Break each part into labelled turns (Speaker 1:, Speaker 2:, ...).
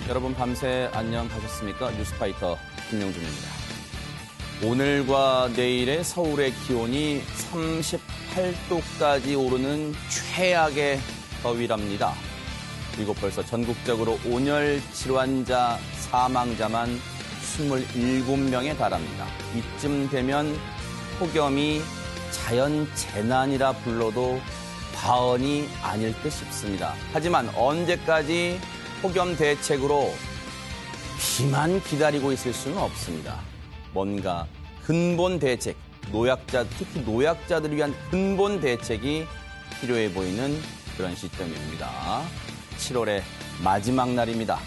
Speaker 1: 여러분 밤새 안녕하셨습니까? 뉴스파이터 김영준입니다. 오늘과 내일의 서울의 기온이 38도까지 오르는 최악의 더위랍니다. 그리고 벌써 전국적으로 온열 질환자 사망자만 27명에 달합니다. 이쯤 되면 폭염이 자연재난이라 불러도 과언이 아닐 듯 싶습니다. 하지만 언제까지 폭염 대책으로 비만 기다리고 있을 수는 없습니다. 뭔가 근본 대책, 특히 노약자들을 위한 근본 대책이 필요해 보이는 그런 시점입니다. 7월의 마지막 날입니다.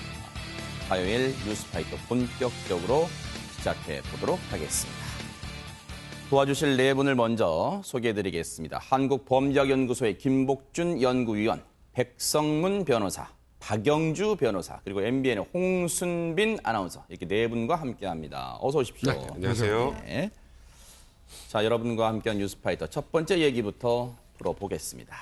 Speaker 1: 화요일 뉴스파이터 본격적으로 시작해 보도록 하겠습니다. 도와주실 네 분을 먼저 소개해드리겠습니다. 한국범죄학연구소의 김복준 연구위원, 백성문 변호사, 박영주 변호사, 그리고 MBN의 홍순빈 아나운서, 이렇게 네 분과 함께합니다. 어서 오십시오.
Speaker 2: 네, 안녕하세요.
Speaker 1: 네. 자, 여러분과 함께한 뉴스파이터 첫 번째 얘기부터 풀어보겠습니다.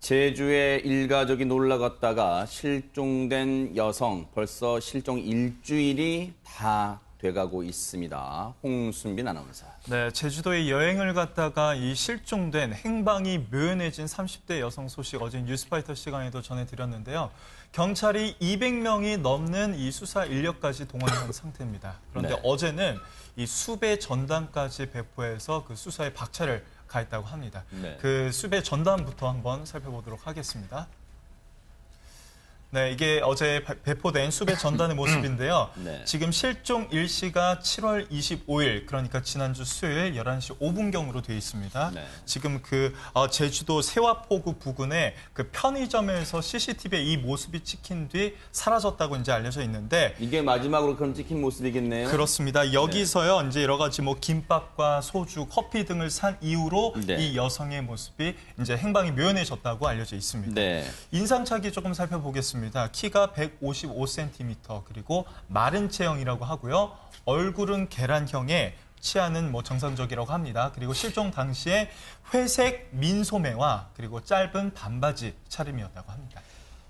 Speaker 1: 제주에 일가족이 놀러 갔다가 실종된 여성, 벌써 실종 일주일이 다 돼가고 있습니다. 홍순빈 아나운서.
Speaker 3: 네, 제주도에 여행을 갔다가 이 실종된 행방이 묘연해진 30대 여성 소식 어제 뉴스파이터 시간에도 전해드렸는데요. 경찰이 200명이 넘는 이 수사 인력까지 동원한 상태입니다. 그런데
Speaker 1: 네.
Speaker 3: 어제는 이 수배 전단까지 배포해서 그 수사에 박차를 가했다고 합니다.
Speaker 1: 네.
Speaker 3: 그 수배 전단부터 한번 살펴보도록 하겠습니다. 네, 이게 어제 배포된 수배 전단의 모습인데요.
Speaker 1: 네.
Speaker 3: 지금 실종 일시가 7월 25일, 그러니까 지난주 수요일 11시 5분경으로 되어 있습니다.
Speaker 1: 네.
Speaker 3: 지금 제주도 세화포구 부근에 그 편의점에서 CCTV에 이 모습이 찍힌 뒤 사라졌다고 이제 알려져 있는데,
Speaker 1: 이게 마지막으로 그럼 찍힌 모습이겠네요.
Speaker 3: 그렇습니다. 여기서요, 이제 여러 가지 김밥과 소주, 커피 등을 산 이후로
Speaker 1: 네.
Speaker 3: 이 여성의 모습이 이제 행방이 묘연해졌다고 알려져 있습니다.
Speaker 1: 네.
Speaker 3: 인상착의 조금 살펴보겠습니다. 키가 155cm, 그리고 마른 체형이라고 하고요. 얼굴은 계란형에 치아는 정상적이라고 합니다. 그리고 실종 당시에 회색 민소매와 그리고 짧은 반바지 차림이었다고 합니다.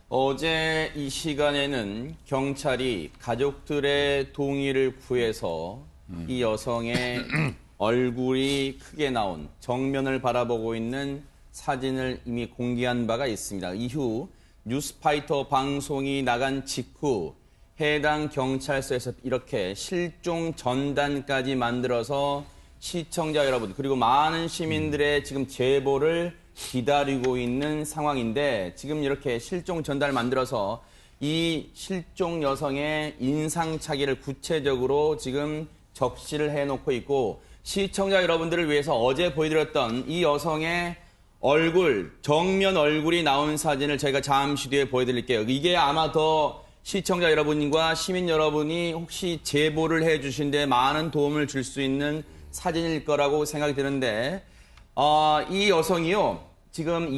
Speaker 1: 어제 이 시간에는 경찰이 가족들의 동의를 구해서 이 여성의 얼굴이 크게 나온 정면을 바라보고 있는 사진을 이미 공개한 바가 있습니다. 이후 뉴스파이터 방송이 나간 직후 해당 경찰서에서 이렇게 실종 전단까지 만들어서 시청자 여러분 그리고 많은 시민들의 지금 제보를 기다리고 있는 상황인데, 지금 이렇게 실종 전단을 만들어서 이 실종 여성의 인상착의를 구체적으로 지금 적시를 해놓고 있고, 시청자 여러분들을 위해서 어제 보여드렸던 이 여성의 얼굴, 정면 얼굴이 나온 사진을 저희가 잠시 뒤에 보여드릴게요. 이게 아마 더 시청자 여러분과 시민 여러분이 혹시 제보를 해주신 데 많은 도움을 줄 수 있는 사진일 거라고 생각이 드는데, 이 여성이요, 지금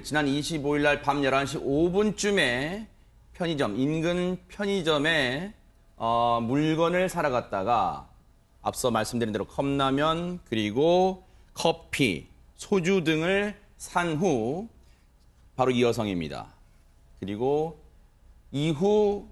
Speaker 1: 지난 25일 날 밤 11시 5분쯤에 인근 편의점에 물건을 사러 갔다가 앞서 말씀드린 대로 컵라면 그리고 커피, 소주 등을 산 후 바로 이 여성입니다. 그리고 이후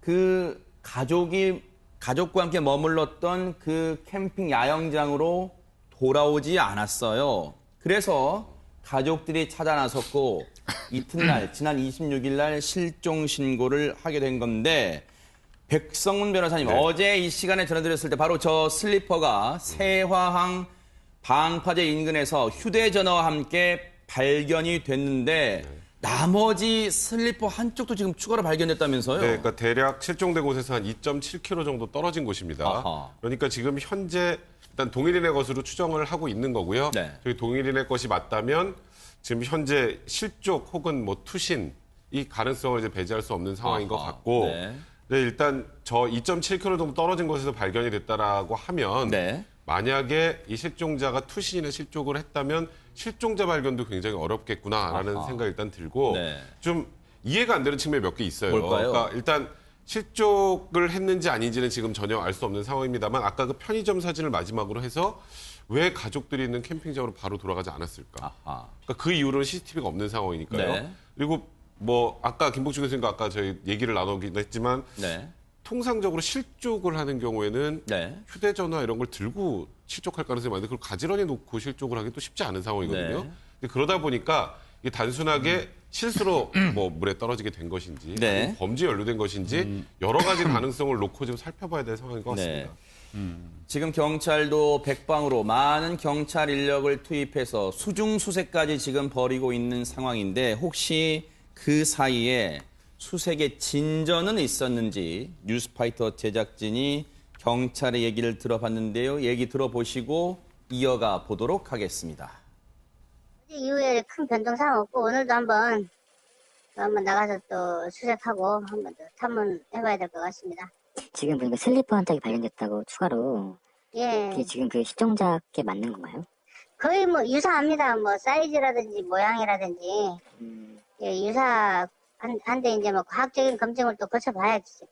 Speaker 1: 그 가족과 함께 머물렀던 그 캠핑 야영장으로 돌아오지 않았어요. 그래서 가족들이 찾아 나섰고 이튿날 지난 26일 날 실종 신고를 하게 된 건데, 백성문 변호사님,
Speaker 2: 네.
Speaker 1: 어제 이 시간에 전해드렸을 때 바로 저 슬리퍼가 세화항 방파제 인근에서 휴대전화와 함께 발견이 됐는데, 나머지 슬리퍼 한쪽도 지금 추가로 발견됐다면서요?
Speaker 2: 네, 그러니까 대략 실종된 곳에서 한 2.7km 정도 떨어진 곳입니다.
Speaker 1: 아하.
Speaker 2: 그러니까 지금 현재 일단 동일인의 것으로 추정을 하고 있는 거고요.
Speaker 1: 네.
Speaker 2: 저희 동일인의 것이 맞다면 지금 현재 실족 혹은 투신 이 가능성을 이제 배제할 수 없는 상황인 것 같고,
Speaker 1: 네.
Speaker 2: 네, 일단 저 2.7km 정도 떨어진 곳에서 발견이 됐다라고 하면
Speaker 1: 네.
Speaker 2: 만약에 이 실종자가 투신이나 실족을 했다면 실종자 발견도 굉장히 어렵겠구나라는
Speaker 1: 아하.
Speaker 2: 생각이 일단 들고,
Speaker 1: 네.
Speaker 2: 좀 이해가 안 되는 측면이 몇 개 있어요.
Speaker 1: 뭘까요?
Speaker 2: 그러니까 일단 실족을 했는지 아닌지는 지금 전혀 알 수 없는 상황입니다만, 아까 그 편의점 사진을 마지막으로 해서 왜 가족들이 있는 캠핑장으로 바로 돌아가지 않았을까?
Speaker 1: 아하.
Speaker 2: 그러니까 그 이후로는 CCTV가 없는 상황이니까요.
Speaker 1: 네.
Speaker 2: 그리고 뭐 아까 김복주 교수님과 아까 저희 얘기를 나누긴 했지만
Speaker 1: 네.
Speaker 2: 통상적으로 실족을 하는 경우에는
Speaker 1: 네.
Speaker 2: 휴대전화 이런 걸 들고 실족할 가능성이 많은데 그걸 가지런히 놓고 실족을 하기 또 쉽지 않은 상황이거든요.
Speaker 1: 네.
Speaker 2: 근데 그러다 보니까 이게 단순하게 실수로 뭐 물에 떨어지게 된 것인지
Speaker 1: 네.
Speaker 2: 아니면 범죄에 연루된 것인지 여러 가지 가능성을 놓고 좀 살펴봐야 될 상황인 것
Speaker 1: 네.
Speaker 2: 같습니다.
Speaker 1: 지금 경찰도 백방으로 많은 경찰 인력을 투입해서 수중수색까지 지금 벌이고 있는 상황인데 혹시 그 사이에 수색의 진전은 있었는지 뉴스파이터 제작진이 경찰의 얘기를 들어봤는데요. 얘기 들어보시고 이어가 보도록 하겠습니다.
Speaker 4: 이후에 큰 변동사항 없고 오늘도 한번 나가서 또 수색하고 한번 더 탐문해봐야 될 것 같습니다.
Speaker 5: 지금 보니까 슬리퍼 한 짝이 발견됐다고 추가로
Speaker 4: 예,
Speaker 5: 그게 지금 그 실종자께 맞는 건가요?
Speaker 4: 거의 뭐 유사합니다. 뭐 사이즈라든지 모양이라든지 예, 유사한데 이제 뭐 과학적인 검증을 또 거쳐봐야겠죠.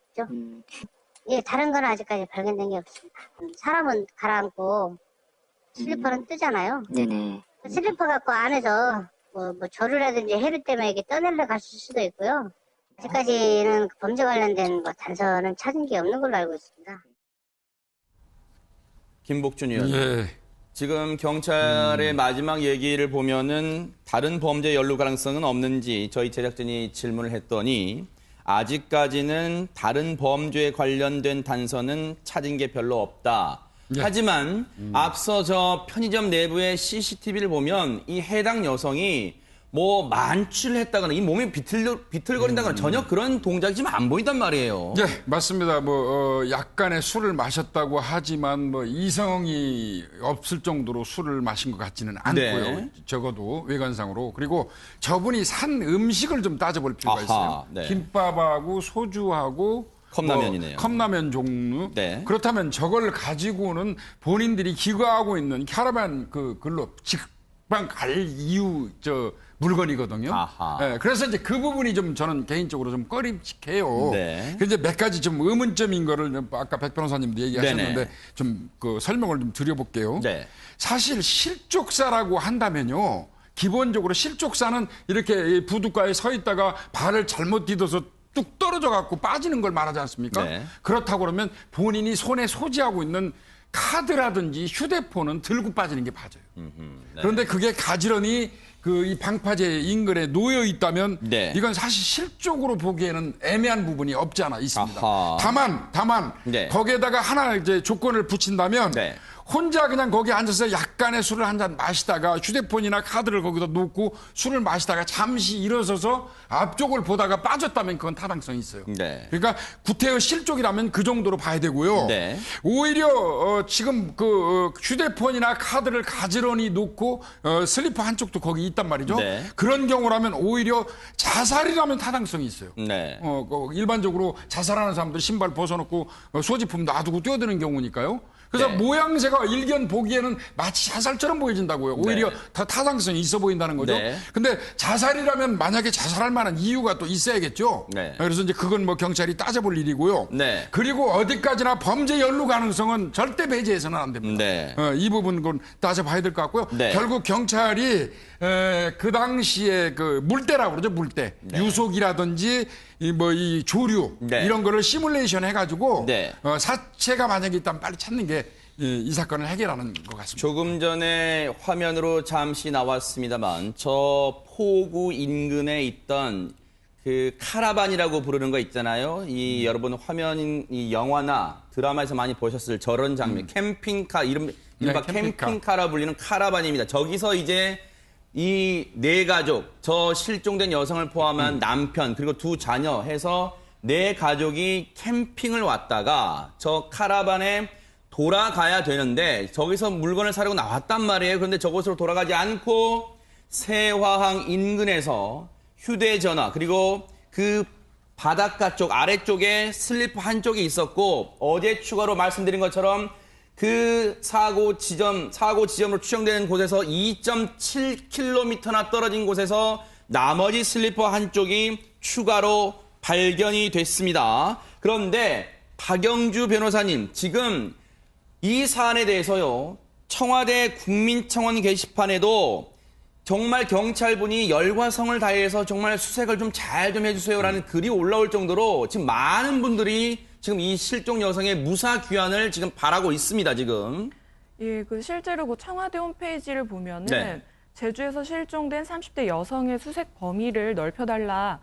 Speaker 4: 예, 다른 건 아직까지 발견된 게 없습니다. 사람은 가라앉고 슬리퍼는 뜨잖아요.
Speaker 5: 네네.
Speaker 4: 슬리퍼 갖고 안에서 뭐 조류라든지 해류 때문에 이게 떠내려 갔을 수도 있고요. 아직까지는 범죄 관련된 뭐 단서는 찾은 게 없는 걸로 알고 있습니다.
Speaker 1: 김복준 의원.
Speaker 6: 예.
Speaker 1: 지금 경찰의 마지막 얘기를 보면은 다른 범죄 연루 가능성은 없는지 저희 제작진이 질문을 했더니 아직까지는 다른 범죄에 관련된 단서는 찾은 게 별로 없다. 하지만 앞서 저 편의점 내부의 CCTV를 보면 이 해당 여성이 뭐 만취했다거나 이 몸이 비틀거린다거나 전혀 그런 동작이 지금 안 보인단 말이에요.
Speaker 6: 예, 맞습니다. 약간의 술을 마셨다고 하지만 이성이 없을 정도로 술을 마신 것 같지는 않고요.
Speaker 1: 네.
Speaker 6: 적어도 외관상으로. 그리고 저분이 산 음식을 좀 따져볼 필요가
Speaker 1: 아하,
Speaker 6: 있어요.
Speaker 1: 네.
Speaker 6: 김밥하고 소주하고
Speaker 1: 컵라면이네요.
Speaker 6: 컵라면 종류.
Speaker 1: 네.
Speaker 6: 그렇다면 저걸 가지고는 본인들이 기거하고 있는 캐러반 글로 직방 갈 이유 물건이거든요.
Speaker 1: 아하.
Speaker 6: 예, 그래서 이제 그 부분이 좀 저는 개인적으로 좀 꺼림칙해요.
Speaker 1: 네.
Speaker 6: 근데 몇 가지 좀 의문점인 거를 좀 아까 백 변호사님도 얘기하셨는데
Speaker 1: 네네.
Speaker 6: 좀 설명을 좀 드려볼게요.
Speaker 1: 네.
Speaker 6: 사실 실족사라고 한다면요. 기본적으로 실족사는 이렇게 부둣가에 서 있다가 발을 잘못 디뎌서 뚝 떨어져 갖고 빠지는 걸 말하지 않습니까?
Speaker 1: 네.
Speaker 6: 그렇다고 그러면 본인이 손에 소지하고 있는 카드라든지 휴대폰은 들고 빠지는 게 맞아요.
Speaker 1: 네.
Speaker 6: 그런데 그게 가지런히 이 방파제 인근에 놓여 있다면
Speaker 1: 네.
Speaker 6: 이건 사실 실적으로 보기에는 애매한 부분이 없지 않아 있습니다.
Speaker 1: 아하.
Speaker 6: 다만
Speaker 1: 네.
Speaker 6: 거기에다가 하나 이제 조건을 붙인다면
Speaker 1: 네.
Speaker 6: 혼자 그냥 거기 앉아서 약간의 술을 한 잔 마시다가 휴대폰이나 카드를 거기다 놓고 술을 마시다가 잠시 일어서서 앞쪽을 보다가 빠졌다면 그건 타당성이 있어요.
Speaker 1: 네.
Speaker 6: 그러니까 구태의 실족이라면 그 정도로 봐야 되고요.
Speaker 1: 네.
Speaker 6: 오히려 지금 휴대폰이나 카드를 가지런히 놓고 슬리퍼 한쪽도 거기 있단 말이죠.
Speaker 1: 네.
Speaker 6: 그런 경우라면 오히려 자살이라면 타당성이 있어요.
Speaker 1: 네.
Speaker 6: 일반적으로 자살하는 사람들 신발 벗어놓고 소지품 놔두고 뛰어드는 경우니까요. 그래서
Speaker 1: 네.
Speaker 6: 모양새가 일견 보기에는 마치 자살처럼 보여진다고요. 오히려
Speaker 1: 네.
Speaker 6: 더 타당성이 있어 보인다는 거죠.
Speaker 1: 네.
Speaker 6: 근데 자살이라면 만약에 자살할 만한 이유가 또 있어야겠죠.
Speaker 1: 네.
Speaker 6: 그래서 이제 그건 경찰이 따져볼 일이고요.
Speaker 1: 네.
Speaker 6: 그리고 어디까지나 범죄 연루 가능성은 절대 배제해서는 안 됩니다.
Speaker 1: 네.
Speaker 6: 이 부분은 따져봐야 될 것 같고요.
Speaker 1: 네.
Speaker 6: 결국 경찰이 그 당시에 물대라고 그러죠, 물대. 유속이라든지 이 조류
Speaker 1: 네.
Speaker 6: 이런 거를 시뮬레이션 해가지고
Speaker 1: 네.
Speaker 6: 사체가 만약에 있다면 빨리 찾는 게 이 사건을 해결하는 것 같습니다.
Speaker 1: 조금 전에 화면으로 잠시 나왔습니다만 저 포구 인근에 있던 그 카라반이라고 부르는 거 있잖아요. 여러분 이 영화나 드라마에서 많이 보셨을 저런 장면. 캠핑카 이른바
Speaker 6: 캠핑카.
Speaker 1: 캠핑카라 불리는 카라반입니다. 저기서 이제 이 네 가족, 저 실종된 여성을 포함한 남편 그리고 두 자녀 해서 네 가족이 캠핑을 왔다가 저 카라반에 돌아가야 되는데 저기서 물건을 사려고 나왔단 말이에요. 그런데 저곳으로 돌아가지 않고 세화항 인근에서 휴대전화 그리고 그 바닷가 쪽 아래쪽에 슬리퍼 한쪽이 있었고 어제 추가로 말씀드린 것처럼 그 사고 지점으로 추정되는 곳에서 2.7km나 떨어진 곳에서 나머지 슬리퍼 한쪽이 추가로 발견이 됐습니다. 그런데 박영주 변호사님, 지금 이 사안에 대해서요, 청와대 국민청원 게시판에도 정말 경찰분이 열과 성을 다해서 정말 수색을 좀 잘 좀 해주세요라는 글이 올라올 정도로 지금 많은 분들이 지금 이 실종 여성의 무사 귀환을 지금 바라고 있습니다, 지금.
Speaker 7: 예, 그 실제로 그 청와대 홈페이지를 보면은
Speaker 1: 네.
Speaker 7: 제주에서 실종된 30대 여성의 수색 범위를 넓혀달라,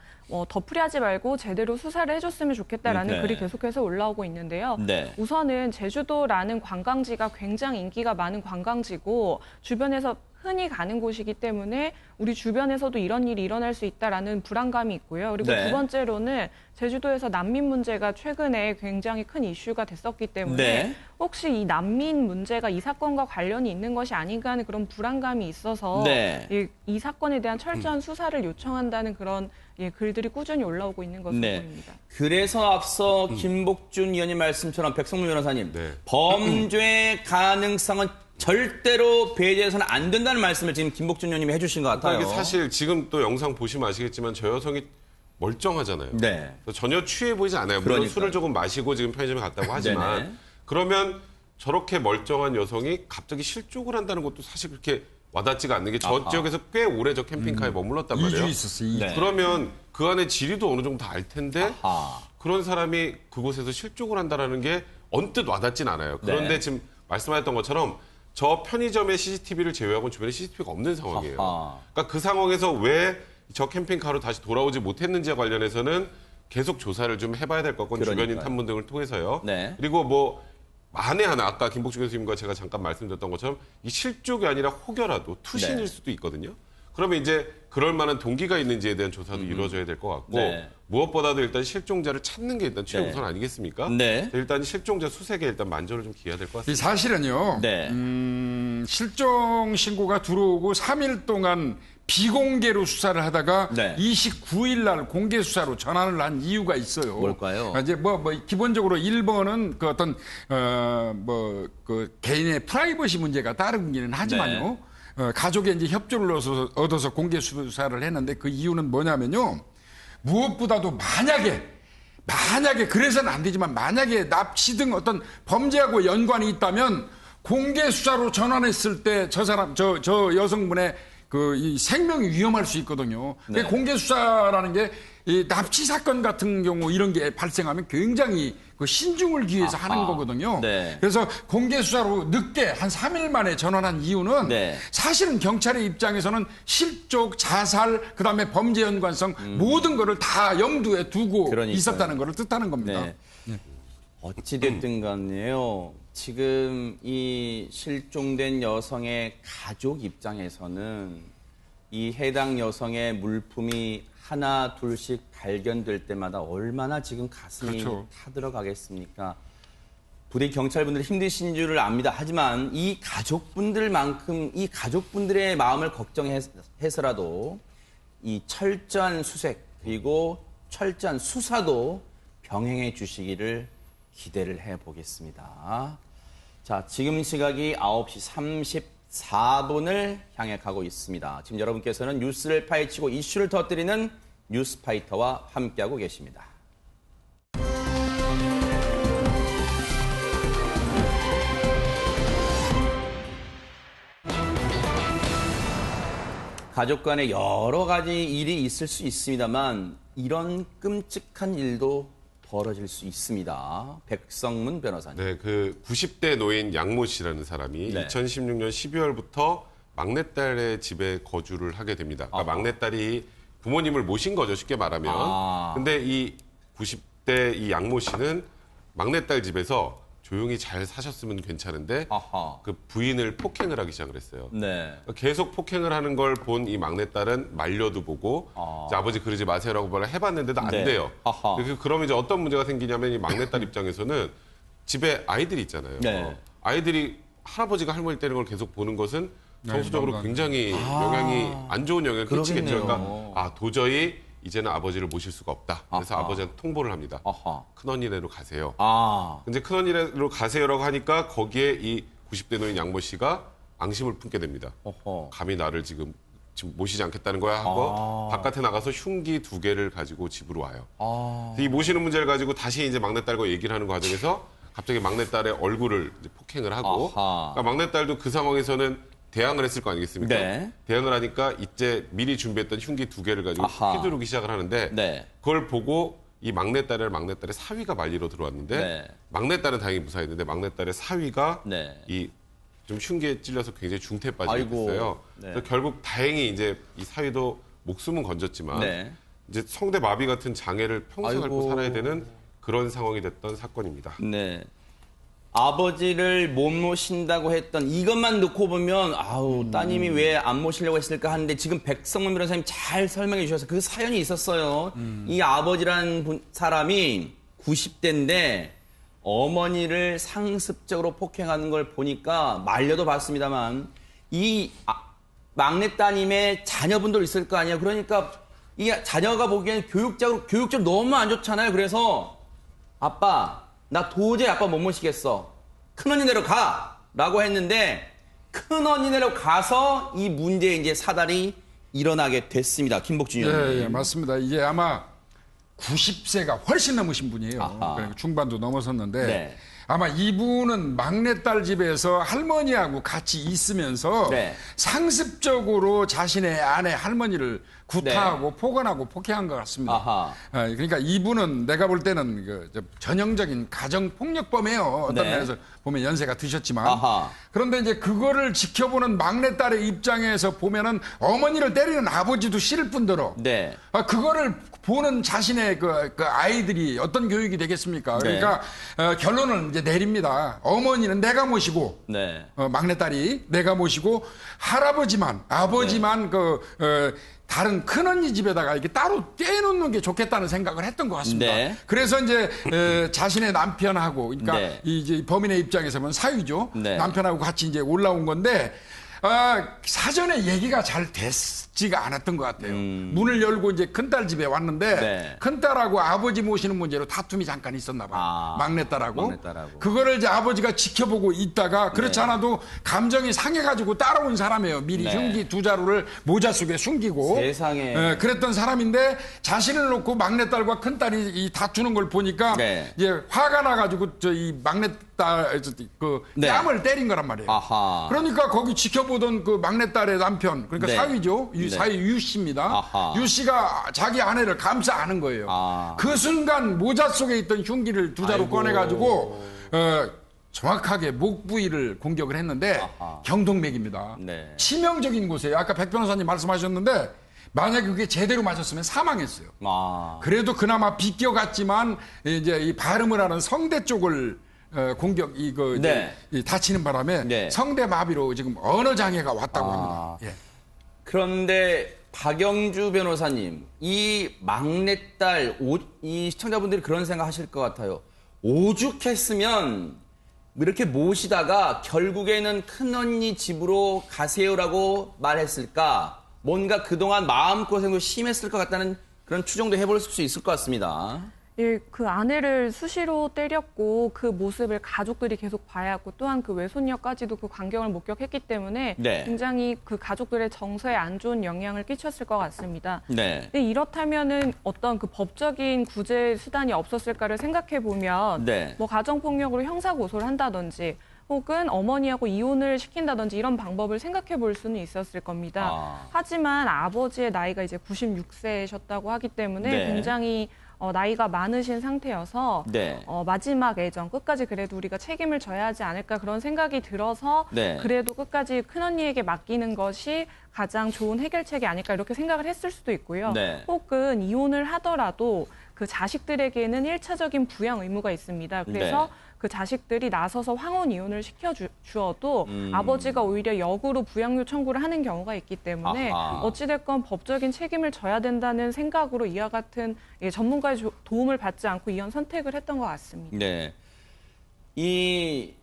Speaker 7: 덮으리하지 말고 제대로 수사를 해줬으면 좋겠다라는
Speaker 1: 네.
Speaker 7: 글이 계속해서 올라오고 있는데요.
Speaker 1: 네.
Speaker 7: 우선은 제주도라는 관광지가 굉장히 인기가 많은 관광지고 주변에서 흔히 가는 곳이기 때문에 우리 주변에서도 이런 일이 일어날 수 있다라는 불안감이 있고요. 그리고
Speaker 1: 네.
Speaker 7: 두 번째로는 제주도에서 난민 문제가 최근에 굉장히 큰 이슈가 됐었기 때문에
Speaker 1: 네.
Speaker 7: 혹시 이 난민 문제가 이 사건과 관련이 있는 것이 아닌가 하는 그런 불안감이 있어서
Speaker 1: 네.
Speaker 7: 이 사건에 대한 철저한 수사를 요청한다는 그런 글들이 꾸준히 올라오고 있는 것으로
Speaker 1: 네.
Speaker 7: 보입니다.
Speaker 1: 그래서 앞서 김복준 의원님 말씀처럼 백성문 변호사님,
Speaker 2: 네.
Speaker 1: 범죄 가능성은 절대로 배제해서는 안 된다는 말씀을 지금 김복준 의원님이 해주신 것 같아요.
Speaker 2: 이게 사실 지금 또 영상 보시면 아시겠지만 저 여성이 멀쩡하잖아요.
Speaker 1: 네.
Speaker 2: 전혀 취해 보이지 않아요. 물론
Speaker 1: 그러니까요.
Speaker 2: 술을 조금 마시고 지금 편의점에 갔다고 하지만
Speaker 1: 네네.
Speaker 2: 그러면 저렇게 멀쩡한 여성이 갑자기 실족을 한다는 것도 사실 그렇게 와닿지가 않는 게 저
Speaker 1: 아하.
Speaker 2: 지역에서 꽤 오래 저 캠핑카에 머물렀단 말이에요.
Speaker 6: 2주 있었어요. 2주.
Speaker 1: 네.
Speaker 2: 그러면 그 안에 지리도 어느 정도 다 알 텐데
Speaker 1: 아하.
Speaker 2: 그런 사람이 그곳에서 실족을 한다라는 게 언뜻 와닿진 않아요. 그런데
Speaker 1: 네.
Speaker 2: 지금 말씀하셨던 것처럼 저 편의점의 CCTV를 제외하고는 주변에 CCTV가 없는 상황이에요.
Speaker 1: 아하.
Speaker 2: 그러니까 그 상황에서 왜 저 캠핑카로 다시 돌아오지 못했는지에 관련해서는 계속 조사를 좀 해봐야 될 것 같고
Speaker 1: 그러니까요.
Speaker 2: 주변인 탐문 등을 통해서요.
Speaker 1: 네.
Speaker 2: 그리고 뭐 만에 하나 아까 김복주 교수님과 제가 잠깐 말씀드렸던 것처럼 이 실족이 아니라 혹여라도 투신일
Speaker 1: 네.
Speaker 2: 수도 있거든요. 그러면 이제 그럴 만한 동기가 있는지에 대한 조사도 이루어져야 될 것 같고
Speaker 1: 네.
Speaker 2: 무엇보다도 일단 실종자를 찾는 게 일단 최우선
Speaker 1: 네.
Speaker 2: 아니겠습니까?
Speaker 1: 네.
Speaker 2: 일단 실종자 수색에 일단 만전을 좀 기해야 될 것
Speaker 6: 이
Speaker 2: 같습니다.
Speaker 6: 사실은요.
Speaker 1: 네.
Speaker 6: 실종 신고가 들어오고 3일 동안 비공개로 수사를 하다가
Speaker 1: 네.
Speaker 6: 29일 날 공개 수사로 전환을 한 이유가 있어요.
Speaker 1: 뭘까요?
Speaker 6: 이제 뭐 기본적으로 1번은 그 어떤 그 개인의 프라이버시 문제가 따르기는 하지만요.
Speaker 1: 네.
Speaker 6: 가족의 이제 협조를 얻어서 공개 수사를 했는데 그 이유는 뭐냐면요. 무엇보다도 만약에 그래서는 안 되지만 만약에 납치 등 어떤 범죄하고 연관이 있다면 공개 수사로 전환했을 때 저 여성분의 이 생명이 위험할 수 있거든요.
Speaker 1: 네.
Speaker 6: 공개 수사라는 게 이 납치 사건 같은 경우 이런 게 발생하면 굉장히 그 신중을 기해서
Speaker 1: 아하.
Speaker 6: 하는 거거든요.
Speaker 1: 네.
Speaker 6: 그래서 공개 수사로 늦게 한 3일 만에 전환한 이유는
Speaker 1: 네.
Speaker 6: 사실은 경찰의 입장에서는 실족, 자살, 그다음에 범죄 연관성 모든 거를 다 염두에 두고
Speaker 1: 그러니까요.
Speaker 6: 있었다는 것을 뜻하는 겁니다.
Speaker 1: 네. 어찌됐든 간에요. 지금 이 실종된 여성의 가족 입장에서는 이 해당 여성의 물품이 하나 둘씩 발견될 때마다 얼마나 지금 가슴이
Speaker 6: 그렇죠.
Speaker 1: 타들어가겠습니까? 부대 경찰분들이 힘드신 줄을 압니다. 하지만 이 가족분들만큼 이 가족분들의 마음을 걱정해서라도 이 철저한 수색 그리고 철저한 수사도 병행해 주시기를 기대를 해보겠습니다. 자, 지금 시각이 9시 34분을 향해 가고 있습니다. 지금 여러분께서는 뉴스를 파헤치고 이슈를 터뜨리는 뉴스파이터와 함께하고 계십니다. 가족 간에 여러 가지 일이 있을 수 있습니다만 이런 끔찍한 일도 벌어질 수 있습니다. 백성문 변호사님.
Speaker 2: 네, 그 90대 노인 양모 씨라는 사람이
Speaker 1: 네.
Speaker 2: 2016년 12월부터 막내딸의 집에 거주를 하게 됩니다. 그러니까
Speaker 1: 아하.
Speaker 2: 막내딸이 부모님을 모신 거죠, 쉽게 말하면.
Speaker 1: 아.
Speaker 2: 근데 이 90대 이 양모 씨는 막내딸 집에서 조용히 잘 사셨으면 괜찮은데
Speaker 1: 아하.
Speaker 2: 그 부인을 폭행을 하기 시작을 했어요.
Speaker 1: 네.
Speaker 2: 계속 폭행을 하는 걸 본 이 막내딸은 말려도 보고 이제 아버지 그러지 마세요라고 뭐라 해봤는데도 안
Speaker 1: 네.
Speaker 2: 돼요.
Speaker 1: 아하.
Speaker 2: 그러면 이제 어떤 문제가 생기냐면 이 막내딸 입장에서는 집에 아이들이 있잖아요.
Speaker 1: 네.
Speaker 2: 아이들이 할아버지가 할머니 때리는 걸 계속 보는 것은 정서적으로
Speaker 6: 건강.
Speaker 2: 굉장히 영향이 안 좋은 영향을 끼치겠죠.
Speaker 1: 그러겠네요.
Speaker 2: 그러니까 도저히 이제는 아버지를 모실 수가 없다. 그래서
Speaker 1: 아하.
Speaker 2: 아버지한테 통보를 합니다.
Speaker 1: 아하.
Speaker 2: 큰언니네로 가세요.
Speaker 1: 아.
Speaker 2: 근데 큰언니로 가세요라고 하니까 거기에 이 90대 노인 양모 씨가 앙심을 품게 됩니다.
Speaker 1: 어허.
Speaker 2: 감히 나를 지금 모시지 않겠다는 거야 하고 바깥에 나가서 흉기 2개를 가지고 집으로 와요.
Speaker 1: 아.
Speaker 2: 이 모시는 문제를 가지고 다시 이제 막내딸과 얘기를 하는 과정에서 갑자기 막내딸의 얼굴을 이제 폭행을 하고
Speaker 1: 아하.
Speaker 2: 그러니까 막내딸도 그 상황에서는 대항을 했을 거 아니겠습니까?
Speaker 1: 네.
Speaker 2: 대항을 하니까 이제 미리 준비했던 흉기 2개를 가지고
Speaker 1: 아하.
Speaker 2: 휘두르기 시작을 하는데
Speaker 1: 네.
Speaker 2: 그걸 보고 이 막내딸의 사위가 말리러 들어왔는데
Speaker 1: 네.
Speaker 2: 막내딸은 다행히 무사했는데 막내딸의 사위가
Speaker 1: 네.
Speaker 2: 이 좀 흉기에 찔려서 굉장히 중태에 빠지게
Speaker 1: 아이고.
Speaker 2: 됐어요.
Speaker 1: 네.
Speaker 2: 그래서 결국 다행히 이제 이 사위도 목숨은 건졌지만
Speaker 1: 네.
Speaker 2: 이제 성대 마비 같은 장애를 평생 앓고
Speaker 1: 아이고.
Speaker 2: 살아야 되는 그런 상황이 됐던 사건입니다.
Speaker 1: 네. 아버지를 못 모신다고 했던 이것만 놓고 보면 아우 따님이 왜 안 모시려고 했을까 하는데 지금 백성문 변호사님 잘 설명해 주셔서 그 사연이 있었어요. 이 아버지라는 사람이 90대인데 어머니를 상습적으로 폭행하는 걸 보니까 말려도 봤습니다만 이 막내 따님의 자녀분들 있을 거 아니에요. 그러니까 이 자녀가 보기에는 교육적으로 너무 안 좋잖아요. 그래서 아빠 나 도저히 아빠 못 모시겠어. 큰언니네로 가! 라고 했는데 큰언니네로 가서 이 문제의 이제 사달이 일어나게 됐습니다. 김복준 의원님.
Speaker 6: 예, 맞습니다. 이게 아마 90세가 훨씬 넘으신 분이에요.
Speaker 1: 아하.
Speaker 6: 그러니까 중반도 넘었었는데
Speaker 1: 네.
Speaker 6: 아마 이분은 막내딸 집에서 할머니하고 같이 있으면서
Speaker 1: 네.
Speaker 6: 상습적으로 자신의 아내 할머니를 구타하고 폭언하고 폭행한 것 같습니다.
Speaker 1: 아하.
Speaker 6: 그러니까 이분은 내가 볼 때는 그 전형적인 가정폭력범이에요. 어떤
Speaker 1: 네.
Speaker 6: 면에서 보면 연세가 드셨지만.
Speaker 1: 아하.
Speaker 6: 그런데 이제 그거를 지켜보는 막내딸의 입장에서 보면은 어머니를 때리는 아버지도 싫을 뿐더러
Speaker 1: 네.
Speaker 6: 그거를 보는 자신의 그 아이들이 어떤 교육이 되겠습니까? 그러니까 결론을 이제 내립니다. 어머니는 내가 모시고
Speaker 1: 네.
Speaker 6: 막내딸이 내가 모시고 할아버지만 아버지만 다른 큰언니 집에다가 이렇게 따로 떼놓는 게 좋겠다는 생각을 했던 것 같습니다.
Speaker 1: 네.
Speaker 6: 그래서 이제 자신의 남편하고 그러니까
Speaker 1: 네.
Speaker 6: 이제 범인의 입장에서 보면 사위죠.
Speaker 1: 네.
Speaker 6: 남편하고 같이 이제 올라온 건데 사전에 얘기가 잘 됐지가 않았던 것 같아요. 문을 열고 이제 큰딸 집에 왔는데
Speaker 1: 네.
Speaker 6: 큰딸하고 아버지 모시는 문제로 다툼이 잠깐 있었나 봐요.
Speaker 1: 아,
Speaker 6: 막내딸하고.
Speaker 1: 막내딸하고.
Speaker 6: 그거를 이제 아버지가 지켜보고 있다가 그렇지
Speaker 1: 네.
Speaker 6: 않아도 감정이 상해가지고 따라온 사람이에요. 미리
Speaker 1: 네.
Speaker 6: 흉기 2자루를 모자 속에 숨기고.
Speaker 1: 세상에.
Speaker 6: 그랬던 사람인데 자신을 놓고 막내딸과 큰딸이 이 다투는 걸 보니까
Speaker 1: 네.
Speaker 6: 이제 화가 나가지고 이 막내딸
Speaker 1: 네.
Speaker 6: 뺨을 때린 거란 말이에요.
Speaker 1: 아하.
Speaker 6: 그러니까 거기 지켜보던 그 막내딸의 남편, 그러니까
Speaker 1: 네.
Speaker 6: 사위죠.
Speaker 1: 네.
Speaker 6: 사위 유 씨입니다.
Speaker 1: 아하.
Speaker 6: 유 씨가 자기 아내를 감싸 안은 거예요.
Speaker 1: 아.
Speaker 6: 그 순간 모자 속에 있던 흉기를 2자루
Speaker 1: 아이고.
Speaker 6: 꺼내가지고 정확하게 목 부위를 공격을 했는데
Speaker 1: 아하.
Speaker 6: 경동맥입니다.
Speaker 1: 네.
Speaker 6: 치명적인 곳이에요. 아까 백 변호사님 말씀하셨는데 만약에 그게 제대로 맞았으면 사망했어요.
Speaker 1: 아.
Speaker 6: 그래도 그나마 비껴갔지만 이제 이 발음을 하는 성대 쪽을 공격
Speaker 1: 네.
Speaker 6: 이 다치는 바람에
Speaker 1: 네.
Speaker 6: 성대 마비로 지금 언어 장애가 왔다고
Speaker 1: 아.
Speaker 6: 합니다. 예.
Speaker 1: 그런데 박영주 변호사님, 이 막내딸, 이 시청자분들이 그런 생각 하실 것 같아요. 오죽했으면 이렇게 모시다가 결국에는 큰언니 집으로 가세요라고 말했을까? 뭔가 그동안 마음고생도 심했을 것 같다는 그런 추정도 해볼 수 있을 것 같습니다.
Speaker 7: 예, 그 아내를 수시로 때렸고 그 모습을 가족들이 계속 봐야 하고 또한 그 외손녀까지도 그 광경을 목격했기 때문에
Speaker 1: 네.
Speaker 7: 굉장히 그 가족들의 정서에 안 좋은 영향을 끼쳤을 것 같습니다.
Speaker 1: 네.
Speaker 7: 근데 이렇다면은 어떤 그 법적인 구제 수단이 없었을까를 생각해 보면
Speaker 1: 네.
Speaker 7: 뭐 가정폭력으로 형사 고소를 한다든지 혹은 어머니하고 이혼을 시킨다든지 이런 방법을 생각해 볼 수는 있었을 겁니다.
Speaker 1: 아.
Speaker 7: 하지만 아버지의 나이가 이제 96세셨다고 하기 때문에
Speaker 1: 네.
Speaker 7: 굉장히 나이가 많으신 상태여서
Speaker 1: 네.
Speaker 7: 마지막 애정 끝까지 그래도 우리가 책임을 져야 하지 않을까 그런 생각이 들어서
Speaker 1: 네.
Speaker 7: 그래도 끝까지 큰언니에게 맡기는 것이 가장 좋은 해결책이 아닐까 이렇게 생각을 했을 수도 있고요.
Speaker 1: 네.
Speaker 7: 혹은 이혼을 하더라도 그 자식들에게는 1차적인 부양 의무가 있습니다. 그래서
Speaker 1: 네.
Speaker 7: 그 자식들이 나서서 황혼 이혼을 시켜주어도 아버지가 오히려 역으로 부양료 청구를 하는 경우가 있기 때문에
Speaker 1: 아하.
Speaker 7: 어찌됐건 법적인 책임을 져야 된다는 생각으로 이와 같은 전문가의 도움을 받지 않고 이혼 선택을 했던 것 같습니다.
Speaker 1: 네. 이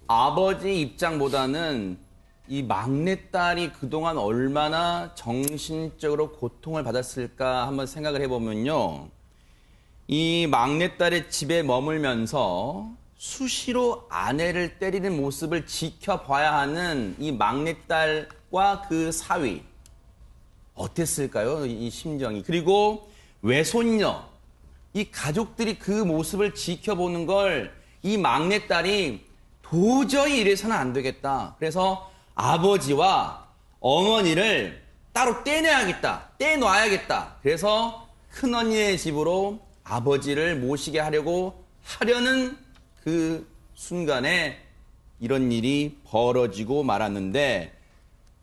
Speaker 1: 아버지 입장보다는 이 막내딸이 그동안 얼마나 정신적으로 고통을 받았을까 한번 생각을 해보면요. 이 막내딸의 집에 머물면서 수시로 아내를 때리는 모습을 지켜봐야 하는 이 막내딸과 그 사위. 어땠을까요? 이 심정이. 그리고 외손녀. 이 가족들이 그 모습을 지켜보는 걸 이 막내딸이 도저히 이래서는 안 되겠다. 그래서 아버지와 어머니를 따로 떼내야겠다. 떼놔야겠다. 그래서 큰언니의 집으로 아버지를 모시게 하려는 그 순간에 이런 일이 벌어지고 말았는데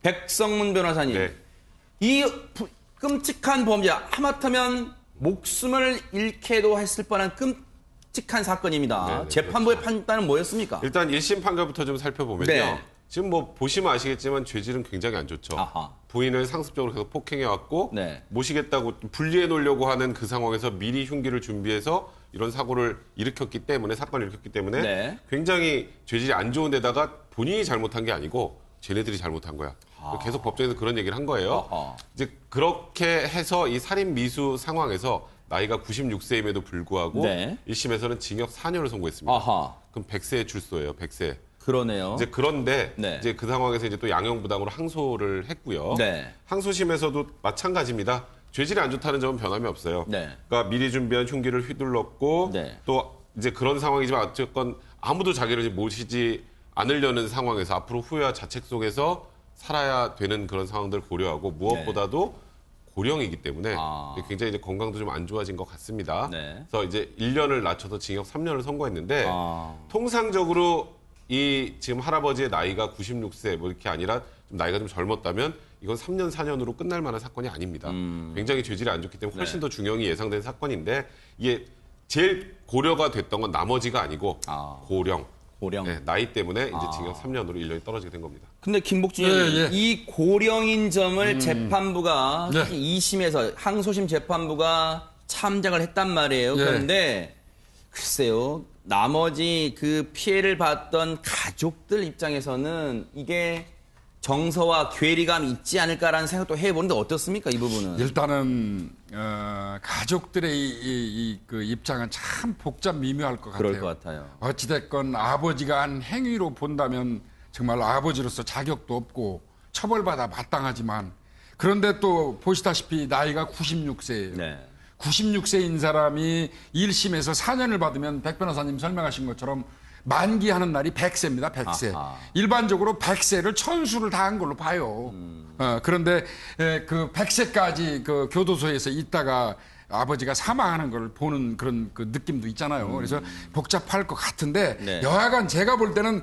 Speaker 1: 백성문 변호사님,
Speaker 2: 네.
Speaker 1: 이 끔찍한 범죄, 하마터면 목숨을 잃게도 했을 뻔한 끔찍한 사건입니다.
Speaker 2: 네, 네,
Speaker 1: 재판부의
Speaker 2: 그렇죠.
Speaker 1: 판단은 뭐였습니까?
Speaker 2: 일단 1심 판결부터 좀 살펴보면요.
Speaker 1: 네.
Speaker 2: 지금 뭐 보시면 아시겠지만 죄질은 굉장히 안 좋죠.
Speaker 1: 아하.
Speaker 2: 부인을 상습적으로 계속 폭행해왔고
Speaker 1: 네.
Speaker 2: 모시겠다고 분리해 놓으려고 하는 그 상황에서 미리 흉기를 준비해서 이런 사고를 일으켰기 때문에 사건을 일으켰기 때문에
Speaker 1: 네.
Speaker 2: 굉장히 죄질이 안 좋은 데다가 본인이 잘못한 게 아니고 쟤네들이 잘못한 거야. 계속 법정에서 그런 얘기를 한 거예요.
Speaker 1: 아하.
Speaker 2: 이제 그렇게 해서 이 살인 미수 상황에서 나이가 96세임에도 불구하고
Speaker 1: 네.
Speaker 2: 1심에서는 징역 4년을 선고했습니다.
Speaker 1: 아하.
Speaker 2: 그럼 100세의 줄소예요. 100세.
Speaker 1: 그러네요.
Speaker 2: 이제 그런데
Speaker 1: 네.
Speaker 2: 이제 그 상황에서 이제 또 양형부당으로 항소를 했고요.
Speaker 1: 네.
Speaker 2: 항소심에서도 마찬가지입니다. 죄질이 안 좋다는 점은 변함이 없어요.
Speaker 1: 네.
Speaker 2: 그러니까 미리 준비한 흉기를 휘둘렀고
Speaker 1: 네.
Speaker 2: 또 이제 그런 상황이지만 어쨌건 아무도 자기를 모시지 않으려는 상황에서 앞으로 후회와 자책 속에서 살아야 되는 그런 상황들을 고려하고 무엇보다도 고령이기 때문에
Speaker 1: 아.
Speaker 2: 굉장히 이제 건강도 좀 안 좋아진 것 같습니다.
Speaker 1: 네.
Speaker 2: 그래서 이제 1년을 낮춰서 징역 3년을 선고했는데
Speaker 1: 아.
Speaker 2: 통상적으로 이 지금 할아버지의 나이가 96세 뭐 이렇게 아니라 좀 나이가 좀 젊었다면 이건 3년 4년으로 끝날 만한 사건이 아닙니다. 굉장히 죄질이 안 좋기 때문에 훨씬
Speaker 1: 네.
Speaker 2: 더 중형이 예상된 사건인데 이게 제일 고려가 됐던 건 나머지가 아니고
Speaker 1: 아.
Speaker 2: 고령.
Speaker 1: 고령.
Speaker 2: 네, 나이 때문에 이제 징역 3년으로 1년이 떨어지게 된 겁니다.
Speaker 1: 근데 김복준
Speaker 6: 예,
Speaker 1: 의원님,
Speaker 6: 예.
Speaker 1: 이 고령인 점을 재판부가
Speaker 6: 네.
Speaker 1: 2심에서 항소심 재판부가 참작을 했단 말이에요.
Speaker 6: 예.
Speaker 1: 그런데 글쎄요. 나머지 그 피해를 봤던 가족들 입장에서는 이게 정서와 괴리감이 있지 않을까라는 생각도 해보는데 어떻습니까? 이 부분은.
Speaker 6: 일단은 가족들의 그 입장은 참 복잡 미묘할 것 같아요.
Speaker 1: 그럴 것 같아요.
Speaker 6: 어찌됐건 아버지가 한 행위로 본다면 정말 아버지로서 자격도 없고 처벌받아 마땅하지만 그런데 또 보시다시피 나이가 96세예요.
Speaker 1: 네.
Speaker 6: 96세인 사람이 1심에서 4년을 받으면 백 변호사님 설명하신 것처럼 만기하는 날이 100세입니다. 100세.
Speaker 1: 아하.
Speaker 6: 일반적으로 100세를 천수를 다 한 걸로 봐요. 그런데 그 100세까지 그 교도소에서 있다가 아버지가 사망하는 걸 보는 그런 그 느낌도 있잖아요. 그래서 복잡할 것 같은데
Speaker 1: 네.
Speaker 6: 여하간 제가 볼 때는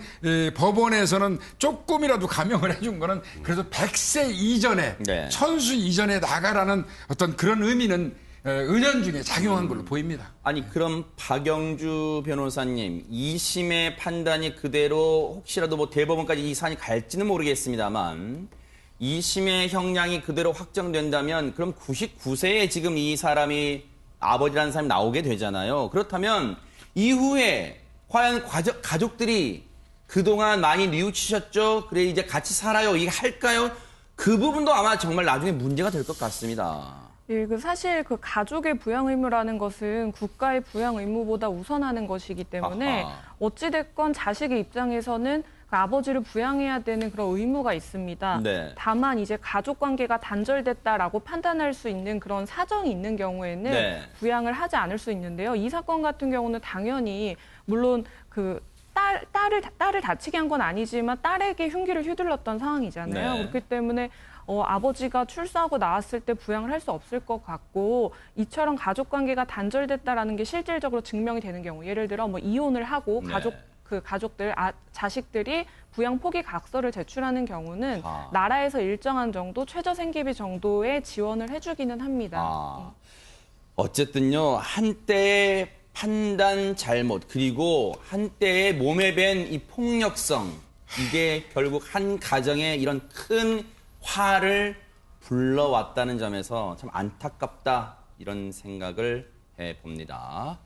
Speaker 6: 법원에서는 조금이라도 감형을 해준 거는 그래서 100세 이전에
Speaker 1: 네.
Speaker 6: 천수 이전에 나가라는 어떤 그런 의미는 은연중에 작용한 걸로 보입니다.
Speaker 1: 아니 그럼 박영주 변호사님 2심의 판단이 그대로 혹시라도 뭐 대법원까지 이 사안이 갈지는 모르겠습니다만 2심의 형량이 그대로 확정된다면 그럼 99세에 지금 이 사람이 아버지라는 사람이 나오게 되잖아요. 그렇다면 이후에 과연 가족들이 그동안 많이 뉘우치셨죠? 그래 이제 같이 살아요. 이게 할까요? 그 부분도 아마 정말 나중에 문제가 될 것 같습니다.
Speaker 7: 예, 사실 그 가족의 부양 의무라는 것은 국가의 부양 의무보다 우선하는 것이기 때문에
Speaker 1: 아하.
Speaker 7: 어찌됐건 자식의 입장에서는 그 아버지를 부양해야 되는 그런 의무가 있습니다.
Speaker 1: 네.
Speaker 7: 다만 이제 가족 관계가 단절됐다라고 판단할 수 있는 그런 사정이 있는 경우에는
Speaker 1: 네.
Speaker 7: 부양을 하지 않을 수 있는데요. 이 사건 같은 경우는 당연히 물론 그 딸을 다치게 한 건 아니지만 딸에게 흉기를 휘둘렀던 상황이잖아요.
Speaker 1: 네.
Speaker 7: 그렇기 때문에 아버지가 출소하고 나왔을 때 부양을 할 수 없을 것 같고 이처럼 가족 관계가 단절됐다라는 게 실질적으로 증명이 되는 경우, 예를 들어 뭐 이혼을 하고
Speaker 1: 네.
Speaker 7: 가족들 자식들이 부양 포기 각서를 제출하는 경우는
Speaker 1: 아.
Speaker 7: 나라에서 일정한 정도 최저 생계비 정도의 지원을 해주기는 합니다.
Speaker 1: 아, 어쨌든요 한때의 판단 잘못 그리고 한때의 몸에 밴 이 폭력성 이게 결국 한 가정에 이런 큰 화를 불러왔다는 점에서 참 안타깝다 이런 생각을 해봅니다.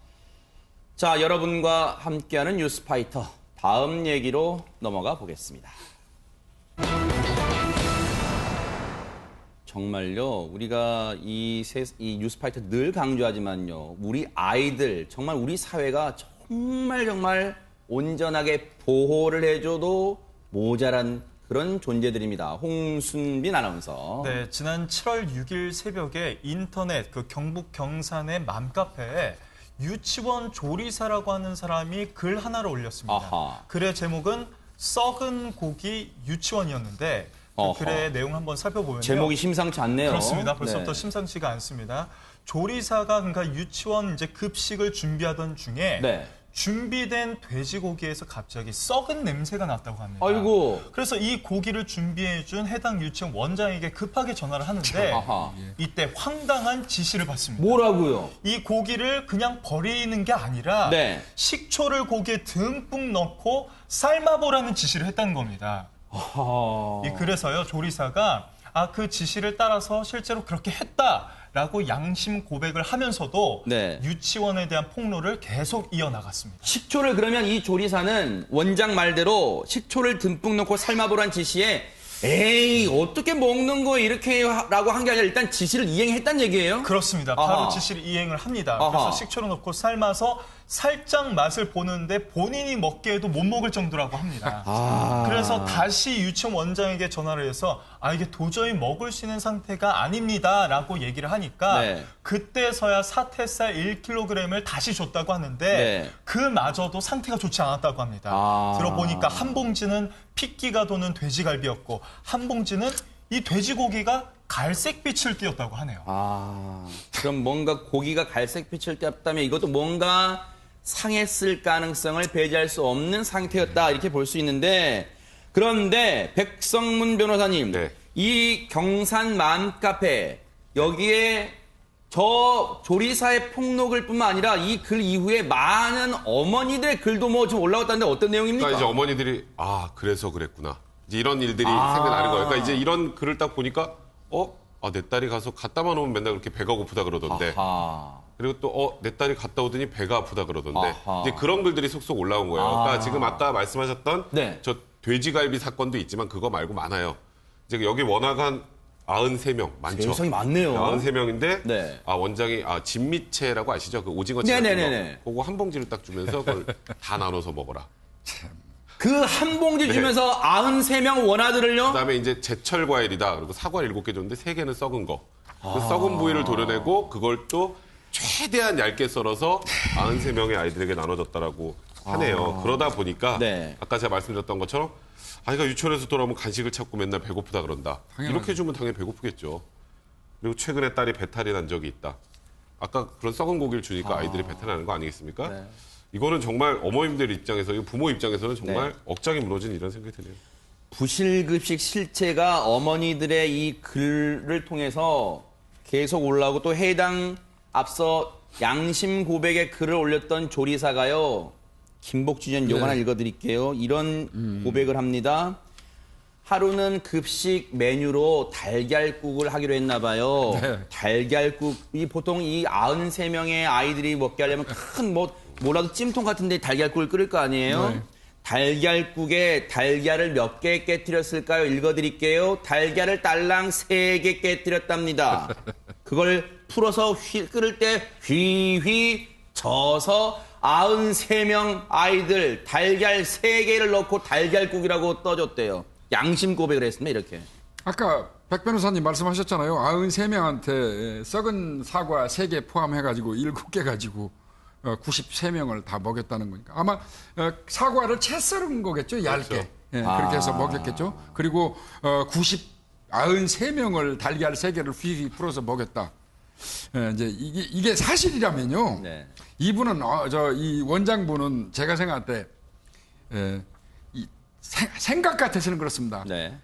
Speaker 1: 자, 여러분과 함께하는 뉴스파이터 다음 얘기로 넘어가 보겠습니다. 정말요, 우리가 이 뉴스파이터 늘 강조하지만요, 우리 아이들, 정말 우리 사회가 정말 온전하게 보호를 해줘도 모자란 그런 존재들입니다. 홍순빈 아나운서.
Speaker 3: 네, 지난 7월 6일 새벽에 인터넷 그 경북 경산의 맘카페에 유치원 조리사라고 하는 사람이 글 하나를 올렸습니다.
Speaker 1: 아하.
Speaker 3: 글의 제목은 썩은 고기 유치원이었는데 그
Speaker 1: 어허.
Speaker 3: 글의 내용 한번 살펴보면요.
Speaker 1: 제목이 심상치 않네요.
Speaker 3: 그렇습니다. 벌써부터
Speaker 1: 네.
Speaker 3: 심상치가 않습니다. 조리사가 그러니까 유치원 이제 급식을 준비하던 중에
Speaker 1: 네.
Speaker 3: 준비된 돼지고기에서 갑자기 썩은 냄새가 났다고 합니다.
Speaker 1: 아이고.
Speaker 3: 그래서 이 고기를 준비해준 해당 유치원 원장에게 급하게 전화를 하는데
Speaker 1: 아하.
Speaker 3: 이때 황당한 지시를 받습니다.
Speaker 1: 뭐라고요?
Speaker 3: 이 고기를 그냥 버리는 게 아니라
Speaker 1: 네.
Speaker 3: 식초를 고기에 듬뿍 넣고 삶아보라는 지시를 했다는 겁니다.
Speaker 1: 아하.
Speaker 3: 그래서요 조리사가 그 지시를 따라서 실제로 그렇게 했다라고 양심 고백을 하면서도
Speaker 1: 네.
Speaker 3: 유치원에 대한 폭로를 계속 이어나갔습니다.
Speaker 1: 식초를 그러면 이 조리사는 원장 말대로 식초를 듬뿍 넣고 삶아보란 지시에 에이 어떻게 먹는 거 이렇게 라고 한 게 아니라 일단 지시를 이행했단 얘기예요?
Speaker 3: 그렇습니다. 바로
Speaker 1: 아하.
Speaker 3: 지시를 이행을 합니다.
Speaker 1: 아하.
Speaker 3: 그래서 식초를 넣고 삶아서 살짝 맛을 보는데 본인이 먹기에도 못 먹을 정도라고 합니다.
Speaker 1: 아.
Speaker 3: 그래서 다시 유치원 원장에게 전화를 해서 이게 도저히 먹을 수 있는 상태가 아닙니다라고 얘기를 하니까
Speaker 1: 네.
Speaker 3: 그때서야 사태살 1kg을 다시 줬다고 하는데
Speaker 1: 네.
Speaker 3: 그마저도 상태가 좋지 않았다고 합니다.
Speaker 1: 아.
Speaker 3: 들어보니까 한 봉지는 핏기가 도는 돼지갈비였고 한 봉지는 이 돼지고기가 갈색빛을 띠었다고 하네요.
Speaker 1: 그럼 뭔가 고기가 갈색빛을 띄었다면 이것도 뭔가 상했을 가능성을 배제할 수 없는 상태였다 이렇게 볼 수 있는데 그런데 백성문 변호사님
Speaker 2: 네.
Speaker 1: 이 경산 맘카페 여기에 저 조리사의 폭로글 뿐만 아니라 이 글 이후에 많은 어머니들의 글도 뭐 좀 올라왔다는데 어떤 내용입니까?
Speaker 2: 그러니까 이제 어머니들이 그래서 그랬구나. 이제 이런 일들이 생겨나는 거예요. 그러니까 이제 이런 글을 딱 보니까 내 딸이 가서 갔다만 오면 맨날 그렇게 배가 고프다 그러던데.
Speaker 1: 아하.
Speaker 2: 그리고 또 내 딸이 갔다 오더니 배가 아프다 그러던데.
Speaker 1: 아하.
Speaker 2: 이제 그런 글들이 속속 올라온 거예요. 그러니까 지금 아까 말씀하셨던
Speaker 1: 네.
Speaker 2: 저 돼지갈비 사건도 있지만 그거 말고 많아요. 이제 여기 워낙 한 93명 많죠.
Speaker 1: 세상이 많네요.
Speaker 2: 93명인데
Speaker 1: 네.
Speaker 2: 원장이 진미채라고 아시죠? 그 오징어채 같은
Speaker 1: 네네네네.
Speaker 2: 거. 그거 한 봉지를 딱 주면서 그걸 다 나눠서 먹어라.
Speaker 1: 그 한 봉지 주면서 93명 원아들을요?
Speaker 2: 그다음에 이제 제철 과일이다. 그리고 사과 7개 줬는데 3개는 썩은 거. 그 썩은 부위를 도려내고 그걸 또 최대한 얇게 썰어서 93명의 아이들에게 나눠줬다라고 하네요. 그러다 보니까
Speaker 1: 네.
Speaker 2: 아까 제가 말씀드렸던 것처럼 아이가 유치원에서 돌아오면 간식을 찾고 맨날 배고프다 그런다.
Speaker 6: 당연하죠.
Speaker 2: 이렇게 주면 당연히 배고프겠죠. 그리고 최근에 딸이 배탈이 난 적이 있다. 아까 그런 썩은 고기를 주니까 아이들이 배탈 나는 거 아니겠습니까?
Speaker 1: 네.
Speaker 2: 이거는 정말 어머님들 입장에서, 부모 입장에서는 정말
Speaker 1: 네.
Speaker 2: 억장이 무너진 이런 생각이 드네요.
Speaker 1: 부실급식 실체가 어머니들의 이 글을 통해서 계속 올라오고 또 해당 앞서 양심 고백의 글을 올렸던 조리사가요. 김복주 전 요거 하나 읽어드릴게요. 이런 고백을 합니다. 하루는 급식 메뉴로 달걀국을 하기로 했나 봐요.
Speaker 6: 네.
Speaker 1: 달걀국이 보통 이 93명의 아이들이 먹게 하려면 큰 뭐라도 찜통 같은데 달걀국을 끓일 거 아니에요?
Speaker 6: 네.
Speaker 1: 달걀국에 달걀을 몇 개 깨뜨렸을까요? 읽어드릴게요. 달걀을 딸랑 3개 깨뜨렸답니다. 그걸 풀어서 끓일 때 휘휘 져서 93명 아이들 달걀 3개를 넣고 달걀국이라고 떠줬대요. 양심 고백을 했습니다. 이렇게.
Speaker 6: 아까 백 변호사님 말씀하셨잖아요. 93명한테 썩은 사과 3개 포함해가지고 7개 가지고 93명을 다 먹였다는 거니까. 아마 사과를 채 썰은 거겠죠. 얇게.
Speaker 2: 그렇죠.
Speaker 6: 예, 그렇게 해서 먹였겠죠. 그리고 93명을 달걀 3개를 휘휘 풀어서 먹였다. 이제 이게 사실이라면요.
Speaker 1: 네.
Speaker 6: 이분은 이 원장분은 제가 생각할 때 생각 같아서는 그렇습니다.
Speaker 1: 네.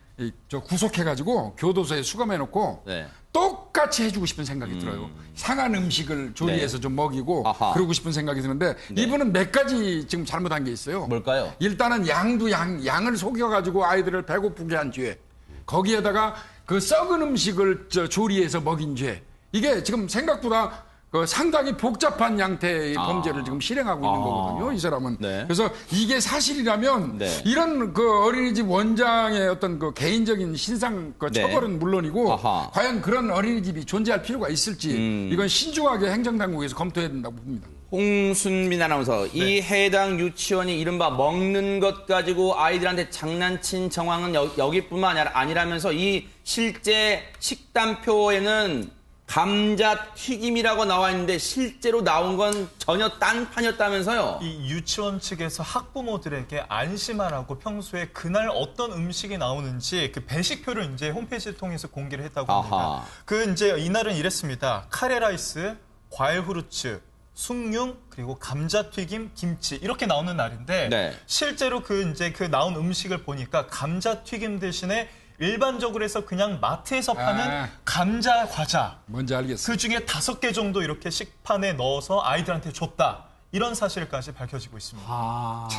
Speaker 6: 저 구속해가지고 교도소에 수감해놓고
Speaker 1: 네.
Speaker 6: 똑같이 해주고 싶은 생각이 들어요. 상한 음식을 조리해서
Speaker 1: 네.
Speaker 6: 좀 먹이고
Speaker 1: 아하.
Speaker 6: 그러고 싶은 생각이 드는데 이분은 몇 가지 지금 잘못한 게 있어요.
Speaker 1: 뭘까요?
Speaker 6: 일단은 양을 속여가지고 아이들을 배고프게 한 죄. 거기에다가 그 썩은 음식을 조리해서 먹인 죄. 이게 지금 생각보다 상당히 복잡한 양태의 범죄를 지금 실행하고 있는 거거든요. 이 사람은.
Speaker 1: 네.
Speaker 6: 그래서 이게 사실이라면
Speaker 1: 네.
Speaker 6: 이런 그 어린이집 원장의 어떤 그 개인적인 신상
Speaker 1: 네.
Speaker 6: 처벌은 물론이고
Speaker 1: 아하.
Speaker 6: 과연 그런 어린이집이 존재할 필요가 있을지 이건 신중하게 행정당국에서 검토해야 된다고 봅니다.
Speaker 1: 홍순민 아나운서, 이 해당 유치원이 이른바 먹는 것 가지고 아이들한테 장난친 정황은 여기뿐만 아니라면서 이 실제 식단표에는 감자 튀김이라고 나와 있는데 실제로 나온 건 전혀 딴판이었다면서요?
Speaker 3: 이 유치원 측에서 학부모들에게 안심하라고 평소에 그날 어떤 음식이 나오는지 그 배식표를 이제 홈페이지를 통해서 공개를 했다고 합니다.
Speaker 1: 아하.
Speaker 3: 그 이제 이날은 이랬습니다. 카레라이스, 과일 후르츠, 숭늉, 그리고 감자튀김, 김치 이렇게 나오는 날인데
Speaker 1: 네.
Speaker 3: 실제로 그 나온 음식을 보니까 감자튀김 대신에 일반적으로 해서 그냥 마트에서 파는 감자 과자
Speaker 6: 뭔지 알겠어.
Speaker 3: 그 중에 5개 정도 이렇게 식판에 넣어서 아이들한테 줬다. 이런 사실까지 밝혀지고 있습니다.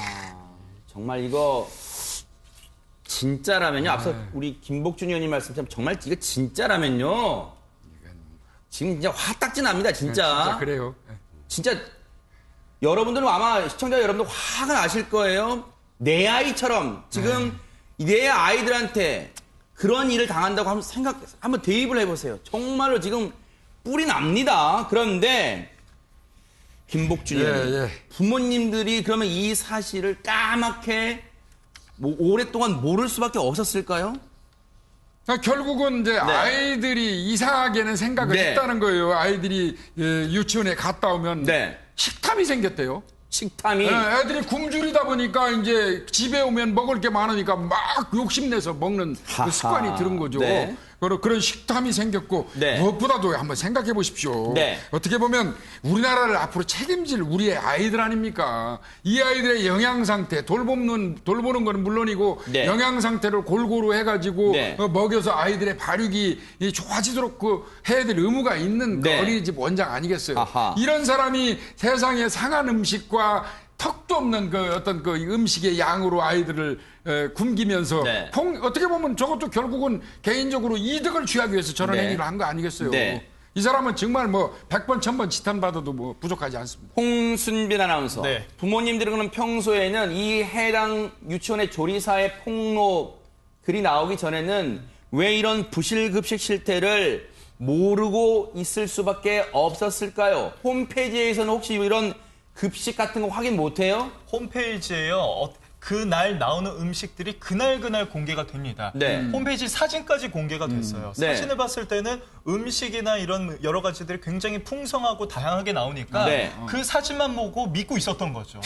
Speaker 1: 정말 이거 진짜라면요. 앞서 우리 김복준 의원님 말씀처럼 정말 이거 진짜라면요. 지금 진짜 화딱지 납니다.
Speaker 6: 진짜 그래요.
Speaker 1: 진짜 여러분들은 아마 시청자 여러분들 화가 나실 거예요. 내 아이처럼 지금 내 아이들한테 그런 일을 당한다고 한번 대입을 해보세요. 정말로 지금 뿔이 납니다. 그런데 김복준 의원님, 부모님들이 그러면 이 사실을 까맣게 뭐 오랫동안 모를 수밖에 없었을까요?
Speaker 6: 결국은 이제 아이들이 이상하게는 생각을
Speaker 1: 네.
Speaker 6: 했다는 거예요. 아이들이 유치원에 갔다 오면
Speaker 1: 네.
Speaker 6: 식탐이 생겼대요.
Speaker 1: 식탐이.
Speaker 6: 애들이 굶주리다 보니까 이제 집에 오면 먹을 게 많으니까 막 욕심내서 먹는 그 습관이 들은 거죠.
Speaker 1: 네.
Speaker 6: 그런 식탐이 생겼고
Speaker 1: 네.
Speaker 6: 무엇보다도 한번 생각해 보십시오.
Speaker 1: 네.
Speaker 6: 어떻게 보면 우리나라를 앞으로 책임질 우리의 아이들 아닙니까? 이 아이들의 영양 상태 돌보는 건 물론이고
Speaker 1: 네.
Speaker 6: 영양 상태를 골고루 해가지고
Speaker 1: 네.
Speaker 6: 먹여서 아이들의 발육이 좋아지도록 해야 될 의무가 있는
Speaker 1: 네.
Speaker 6: 그 어린이집 원장 아니겠어요?
Speaker 1: 아하.
Speaker 6: 이런 사람이 세상에 상한 음식과 턱도 없는 그 어떤 그 음식의 양으로 아이들을 굶기면서
Speaker 1: 네.
Speaker 6: 어떻게 보면 저것도 결국은 개인적으로 이득을 취하기 위해서 저런
Speaker 1: 네.
Speaker 6: 행위를 한 거 아니겠어요?
Speaker 1: 네.
Speaker 6: 이 사람은 정말 뭐 100번, 1000번 지탄받아도 뭐 부족하지 않습니다.
Speaker 1: 홍순빈 아나운서.
Speaker 3: 네.
Speaker 1: 부모님들은 그럼 평소에는 이 해당 유치원의 조리사의 폭로 글이 나오기 전에는 왜 이런 부실급식 실태를 모르고 있을 수밖에 없었을까요? 홈페이지에서는 혹시 이런 급식 같은 거 확인 못해요?
Speaker 3: 홈페이지에요. 그날 나오는 음식들이 그날 공개가 됩니다.
Speaker 1: 네.
Speaker 3: 홈페이지 사진까지 공개가 됐어요.
Speaker 1: 네.
Speaker 3: 사진을 봤을 때는 음식이나 이런 여러 가지들이 굉장히 풍성하고 다양하게 나오니까
Speaker 1: 네.
Speaker 3: 그 사진만 보고 믿고 있었던 거죠.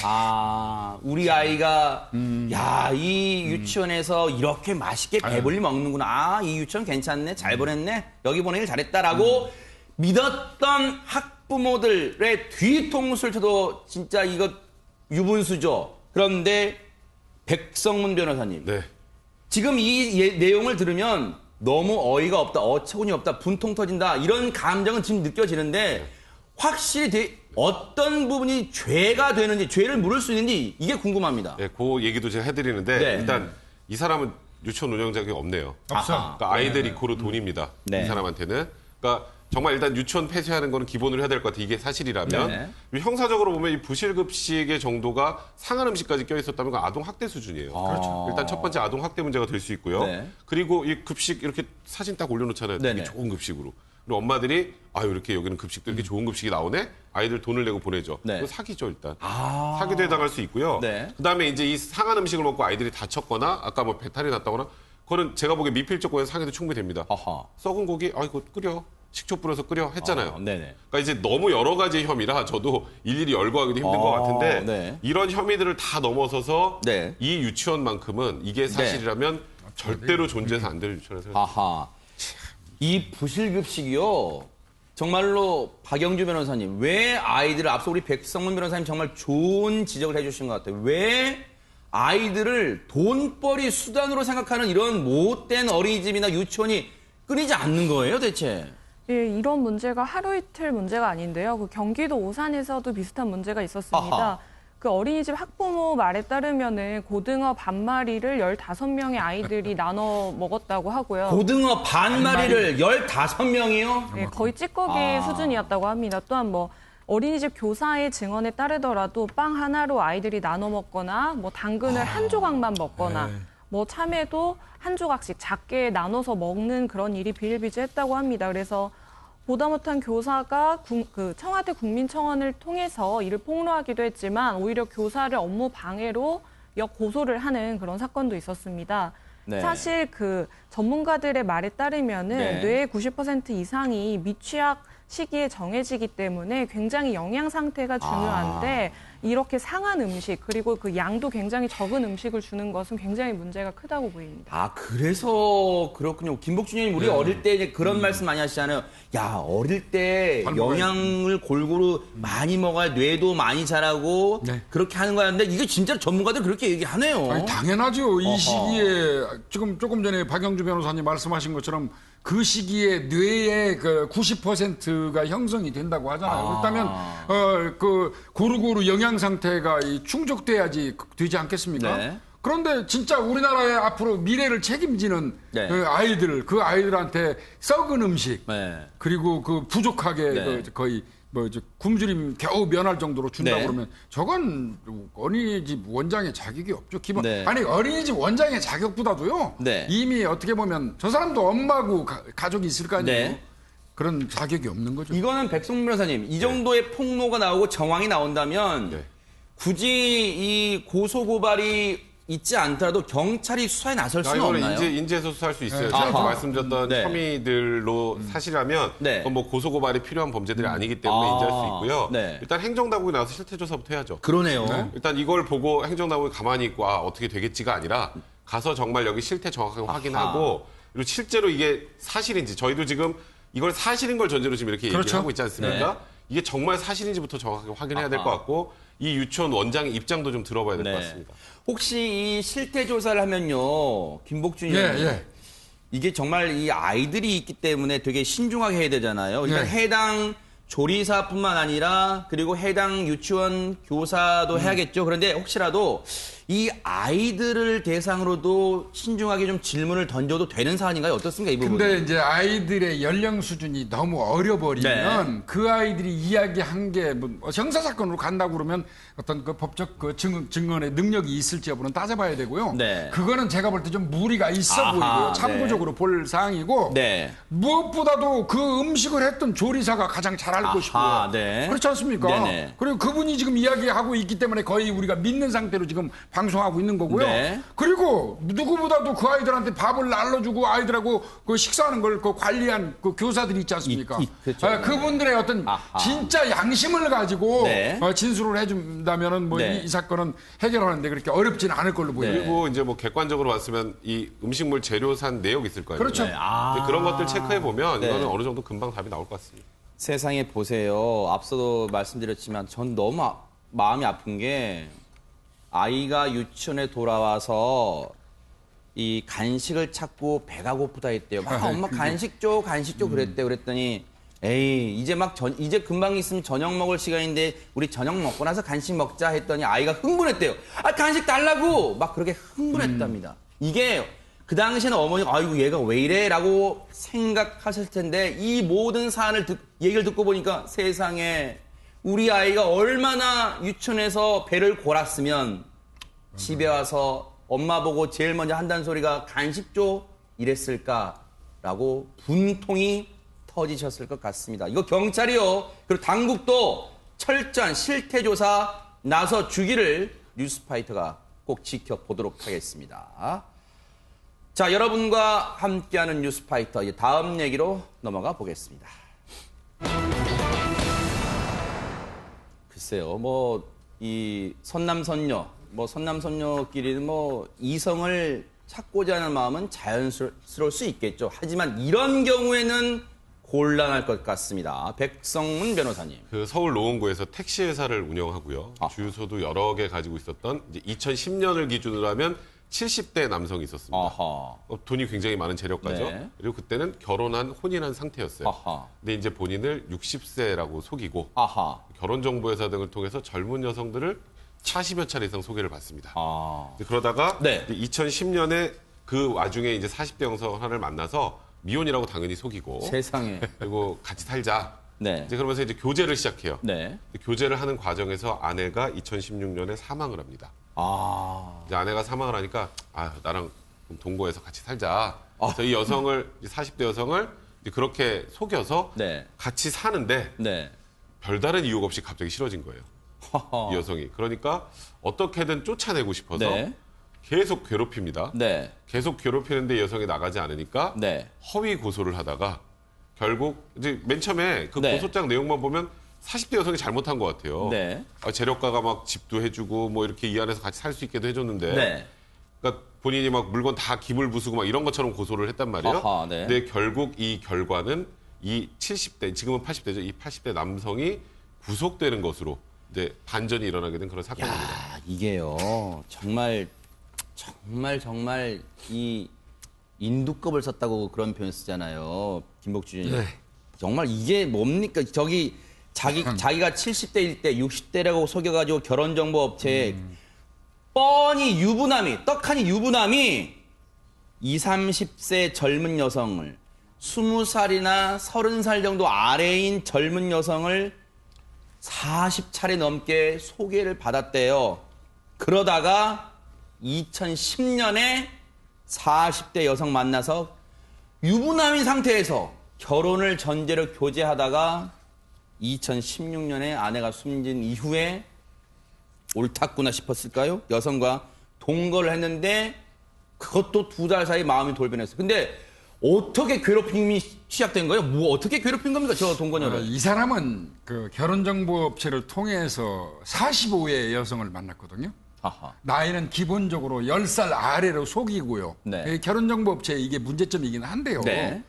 Speaker 1: 우리 아이가 야, 이 유치원에서 이렇게 맛있게 배불리 먹는구나. 이 유치원 괜찮네. 잘 보냈네. 여기 보내길 잘했다라고 믿었던 학부모들의 뒤통수를 쳐도 진짜 이거 유분수죠. 그런데 백성문 변호사님.
Speaker 2: 네.
Speaker 1: 지금 이 내용을 들으면 너무 어이가 없다, 어처구니 없다, 분통 터진다 이런 감정은 지금 느껴지는데 확실히 어떤 부분이 죄가 되는지, 죄를 물을 수 있는지 이게 궁금합니다.
Speaker 2: 네, 그 얘기도 제가 해드리는데
Speaker 1: 네.
Speaker 2: 일단 이 사람은 유치원 운영 자격이 없네요.
Speaker 1: 없어.
Speaker 2: 그러니까 아이들 이코르 돈입니다.
Speaker 1: 네.
Speaker 2: 이 사람한테는. 그러니까 정말 일단 유치원 폐쇄하는 거는 기본으로 해야 될 것 같아요. 이게 사실이라면.
Speaker 1: 네.
Speaker 2: 형사적으로 보면 이 부실급식의 정도가 상한 음식까지 껴있었다면 그건 아동학대 수준이에요.
Speaker 1: 그렇죠.
Speaker 2: 일단 첫 번째 아동학대 문제가 될 수 있고요.
Speaker 1: 네.
Speaker 2: 그리고 이 급식 이렇게 사진 딱 올려놓잖아요. 되게
Speaker 1: 네네.
Speaker 2: 좋은 급식으로. 그리고 엄마들이 아유 이렇게 여기는 급식도 이렇게 좋은 급식이 나오네. 아이들 돈을 내고 보내죠.
Speaker 1: 네.
Speaker 2: 그거 사기죠 일단. 사기도 해당할 수 있고요.
Speaker 1: 네.
Speaker 2: 그다음에 이제 이 상한 음식을 먹고 아이들이 다쳤거나 아까 뭐 배탈이 났다거나 그거는 제가 보기에 미필적 고의 상해도 충분히 됩니다.
Speaker 1: 아하.
Speaker 2: 썩은 고기 이거 끓여. 식초 뿌려서 끓여 했잖아요.
Speaker 1: 네네.
Speaker 2: 그러니까 이제 너무 여러 가지 혐의라 저도 일일이 열거하기도 힘든 것 같은데
Speaker 1: 네.
Speaker 2: 이런 혐의들을 다 넘어서서
Speaker 1: 네.
Speaker 2: 이 유치원만큼은 이게 사실이라면 절대로 존재해서 안 될 유치원이라고 생각합니다.
Speaker 1: 아하. 이 부실급식이요. 정말로 박영주 변호사님, 왜 아이들을, 앞서 우리 백성문 변호사님 정말 좋은 지적을 해주신 것 같아요. 왜 아이들을 돈벌이 수단으로 생각하는 이런 못된 어린이집이나 유치원이 끊이지 않는 거예요, 대체?
Speaker 7: 예, 이런 문제가 하루 이틀 문제가 아닌데요. 그 경기도 오산에서도 비슷한 문제가 있었습니다.
Speaker 1: 아하.
Speaker 7: 그 어린이집 학부모 말에 따르면은 고등어 반마리를 15명의 아이들이 나눠 먹었다고 하고요.
Speaker 1: 고등어 반 마리를 15명이요?
Speaker 7: 예, 거의 찌꺼기 수준이었다고 합니다. 또한 뭐 어린이집 교사의 증언에 따르더라도 빵 하나로 아이들이 나눠 먹거나 뭐 당근을 한 조각만 먹거나 뭐 참외도 한 조각씩 작게 나눠서 먹는 그런 일이 비일비재했다고 합니다. 그래서 보다 못한 교사가 청와대 국민청원을 통해서 이를 폭로하기도 했지만 오히려 교사를 업무 방해로 역고소를 하는 그런 사건도 있었습니다.
Speaker 1: 네.
Speaker 7: 사실 그 전문가들의 말에 따르면은
Speaker 1: 네.
Speaker 7: 뇌의 90% 이상이 미취학 시기에 정해지기 때문에 굉장히 영양 상태가 중요한데 이렇게 상한 음식 그리고 그 양도 굉장히 적은 음식을 주는 것은 굉장히 문제가 크다고 보입니다.
Speaker 1: 아, 그래서 그렇군요. 김복준 의원님, 우리 어릴 때 이제 그런 말씀 많이 하시잖아요. 야, 어릴 때
Speaker 6: 잘 먹어야지.
Speaker 1: 영양을 골고루 많이 먹어야 뇌도 많이 자라고
Speaker 6: 네.
Speaker 1: 그렇게 하는 거였는데 이게 진짜 전문가들 그렇게 얘기하네요.
Speaker 6: 아니, 당연하죠. 이
Speaker 1: 어허.
Speaker 6: 시기에 지금 조금 전에 박영주 변호사님 말씀하신 것처럼 그 시기에 뇌의 그 90%가 형성이 된다고 하잖아요. 그렇다면 그 고루고루 영양 상태가 충족돼야지 되지 않겠습니까?
Speaker 1: 네.
Speaker 6: 그런데 진짜 우리나라의 앞으로 미래를 책임지는
Speaker 1: 네.
Speaker 6: 그 아이들한테 썩은 음식
Speaker 1: 네.
Speaker 6: 그리고 그 부족하게
Speaker 1: 네.
Speaker 6: 그 거의 뭐 이제 굶주림 겨우 면할 정도로 준다
Speaker 1: 네.
Speaker 6: 그러면 저건 어린이집 원장의 자격이 없죠. 기본
Speaker 1: 네.
Speaker 6: 아니 어린이집 원장의 자격보다도요.
Speaker 1: 네.
Speaker 6: 이미 어떻게 보면 저 사람도 엄마고 가족이 있을 거 아니에요.
Speaker 1: 네.
Speaker 6: 그런 자격이 없는 거죠.
Speaker 1: 이거는 백성문 변호사님, 이 정도의 폭로가 나오고 정황이 나온다면
Speaker 2: 네.
Speaker 1: 굳이 이 고소고발이 있지 않더라도 경찰이 수사에 나설 수는
Speaker 2: 이거는
Speaker 1: 없나요?
Speaker 2: 인재에서 수사할 수 있어요.
Speaker 6: 네.
Speaker 2: 제가
Speaker 1: 아하.
Speaker 2: 말씀드렸던
Speaker 1: 네.
Speaker 2: 혐의들로 사실이라면
Speaker 1: 네.
Speaker 2: 그건 뭐 고소고발이 필요한 범죄들이 아니기 때문에
Speaker 1: 아.
Speaker 2: 인지할 수 있고요.
Speaker 1: 네.
Speaker 2: 일단 행정당국이 나와서 실태조사부터 해야죠.
Speaker 1: 그러네요.
Speaker 6: 네.
Speaker 2: 일단 이걸 보고 행정당국이 가만히 있고 어떻게 되겠지가 아니라 가서 정말 여기 실태 정확하게 확인하고 그리고 실제로 이게 사실인지 저희도 지금 이걸 사실인 걸 전제로 지금 이렇게 얘기를
Speaker 6: 그렇죠.
Speaker 2: 하고 있지 않습니까?
Speaker 1: 네.
Speaker 2: 이게 정말 사실인지부터 정확하게 확인해야 될
Speaker 1: 아하.
Speaker 2: 것 같고 이 유치원 원장의 입장도 좀 들어봐야 될 것
Speaker 1: 네.
Speaker 2: 같습니다.
Speaker 1: 혹시 이 실태 조사를 하면요, 김복준
Speaker 6: 예,
Speaker 1: 의원님,
Speaker 6: 예.
Speaker 1: 이게 정말 이 아이들이 있기 때문에 되게 신중하게 해야 되잖아요. 그러니까
Speaker 6: 네.
Speaker 1: 해당 조리사뿐만 아니라 그리고 해당 유치원 교사도 해야겠죠. 그런데 혹시라도 이 아이들을 대상으로도 신중하게 좀 질문을 던져도 되는 사안인가요? 어떻습니까, 이 부분?
Speaker 6: 근데 이제 아이들의 연령 수준이 너무 어려버리면
Speaker 1: 네.
Speaker 6: 그 아이들이 이야기한 게 뭐 형사 사건으로 간다고 그러면 어떤 그 법적 그 증언의 능력이 있을지 여부는 따져봐야 되고요.
Speaker 1: 네.
Speaker 6: 그거는 제가 볼 때 좀 무리가 있어
Speaker 1: 아하,
Speaker 6: 보이고요. 참고적으로 볼 사항이고
Speaker 1: 네.
Speaker 6: 무엇보다도 그 음식을 했던 조리사가 가장 잘 알고
Speaker 1: 아하,
Speaker 6: 싶고요.
Speaker 1: 네.
Speaker 6: 그렇지 않습니까?
Speaker 1: 네네.
Speaker 6: 그리고 그분이 지금 이야기하고 있기 때문에 거의 우리가 믿는 상태로 지금 방송하고 있는 거고요.
Speaker 1: 네.
Speaker 6: 그리고 누구보다도 그 아이들한테 밥을 날려주고 아이들하고 그 식사하는 걸 그 관리한 그 교사들이 있지 않습니까?
Speaker 1: 그렇죠.
Speaker 6: 그분들의 어떤
Speaker 1: 아하.
Speaker 6: 진짜 양심을 가지고
Speaker 1: 네.
Speaker 6: 진술을 해준다면은 뭐
Speaker 1: 네.
Speaker 6: 이 사건은 해결하는데 그렇게 어렵지는 않을 걸로 보여요.
Speaker 2: 그리고 이제 뭐 객관적으로 봤으면 이 음식물 재료 산 내역 있을 거예요.
Speaker 6: 그렇죠.
Speaker 1: 네. 아.
Speaker 2: 그런 것들 체크해 보면
Speaker 1: 네.
Speaker 2: 이거는 어느 정도 금방 답이 나올 것 같습니다.
Speaker 1: 세상에 보세요. 앞서도 말씀드렸지만 전 너무 마음이 아픈 게 아이가 유치원에 돌아와서 이 간식을 찾고 배가 고프다 했대요. 막 엄마 간식 줘 그랬대요. 그랬더니 에이 이제 금방 있으면 저녁 먹을 시간인데 우리 저녁 먹고 나서 간식 먹자 했더니 아이가 흥분했대요. 아 간식 달라고 막 그렇게 흥분했답니다. 이게 그 당시에는 어머니가 아이고 얘가 왜 이래라고 생각하실 텐데 이 모든 사안을 얘기를 듣고 보니까 세상에 우리 아이가 얼마나 유치원에서 배를 골았으면 집에 와서 엄마 보고 제일 먼저 한다는 소리가 간식 줘 이랬을까라고 분통이 터지셨을 것 같습니다. 이거 경찰이요. 그리고 당국도 철저한 실태조사 나서 주기를 뉴스파이터가 꼭 지켜보도록 하겠습니다. 자, 여러분과 함께하는 뉴스파이터 이제 다음 얘기로 넘어가 보겠습니다. 글쎄요, 이 선남선녀끼리는 이성을 찾고자 하는 마음은 자연스러울 수 있겠죠. 하지만 이런 경우에는 곤란할 것 같습니다. 백성문 변호사님.
Speaker 2: 그 서울 노원구에서 택시 회사를 운영하고요.
Speaker 1: 아.
Speaker 2: 주유소도 여러 개 가지고 있었던 이제 2010년을 기준으로 하면 70대 남성이 있었습니다.
Speaker 1: 아하.
Speaker 2: 돈이 굉장히 많은 재력가죠.
Speaker 1: 네.
Speaker 2: 그리고 그때는 혼인한 상태였어요.
Speaker 1: 아하.
Speaker 2: 근데 이제 본인을 60세라고 속이고
Speaker 1: 아하.
Speaker 2: 결혼정보회사 등을 통해서 젊은 여성들을 40여 차례 이상 소개를 받습니다.
Speaker 1: 아.
Speaker 2: 그러다가
Speaker 1: 네.
Speaker 2: 2010년에 그 와중에 이제 40대 여성 하나를 만나서 미혼이라고 당연히 속이고
Speaker 1: 세상에.
Speaker 2: 그리고 같이 살자.
Speaker 1: 네.
Speaker 2: 이제 그러면서 이제 교제를 시작해요.
Speaker 1: 네.
Speaker 2: 교제를 하는 과정에서 아내가 2016년에 사망을 합니다.
Speaker 1: 아.
Speaker 2: 이제 아내가 사망을 하니까 나랑 좀 동거해서 같이 살자. 그래서 이 여성을 40대 여성을 이제 그렇게 속여서
Speaker 1: 네.
Speaker 2: 같이 사는데
Speaker 1: 네.
Speaker 2: 별다른 이유가 없이 갑자기 싫어진 거예요.
Speaker 1: 허허.
Speaker 2: 이 여성이. 그러니까 어떻게든 쫓아내고 싶어서
Speaker 1: 네.
Speaker 2: 계속 괴롭힙니다.
Speaker 1: 네.
Speaker 2: 계속 괴롭히는데 여성이 나가지 않으니까
Speaker 1: 네.
Speaker 2: 허위 고소를 하다가 결국 이제 맨 처음에 그
Speaker 1: 네.
Speaker 2: 고소장 내용만 보면 40대 여성이 잘못한 것 같아요.
Speaker 1: 네.
Speaker 2: 재력가가 막 집도 해주고 뭐 이렇게 이 안에서 같이 살 수 있게도 해줬는데
Speaker 1: 네.
Speaker 2: 그러니까 본인이 막 물건 다 기물 부수고 막 이런 것처럼 고소를 했단 말이에요.
Speaker 1: 아하, 네.
Speaker 2: 근데 결국 이 결과는 이 70대, 지금은 80대죠. 이 80대 남성이 구속되는 것으로 이제 반전이 일어나게 된 그런 사건입니다.
Speaker 1: 야, 이게요. 정말 이 인두껍을 썼다고 그런 표현 쓰잖아요. 김복주 의원님.
Speaker 6: 네.
Speaker 1: 정말 이게 뭡니까? 저기 자기가 70대일 때 60대라고 속여가지고 결혼정보업체에 뻔히 유부남이, 떡하니 유부남이 20, 30세 젊은 여성을 20살이나 30살 정도 아래인 젊은 여성을 40차례 넘게 소개를 받았대요. 그러다가 2010년에 40대 여성 만나서 유부남인 상태에서 결혼을 전제로 교제하다가 2016년에 아내가 숨진 이후에 옳았구나 싶었을까요? 여성과 동거를 했는데 그것도 2달 사이 마음이 돌변했어요. 근데 어떻게 괴롭힘이 시작된 거예요? 어떻게 괴롭힌 겁니까? 저 동거녀를.
Speaker 6: 이 사람은 그 결혼정보업체를 통해서 45의 여성을 만났거든요.
Speaker 1: 아하.
Speaker 6: 나이는 기본적으로 10살 아래로 속이고요.
Speaker 1: 네.
Speaker 6: 결혼정보업체 이게 문제점이긴 한데요.
Speaker 1: 네.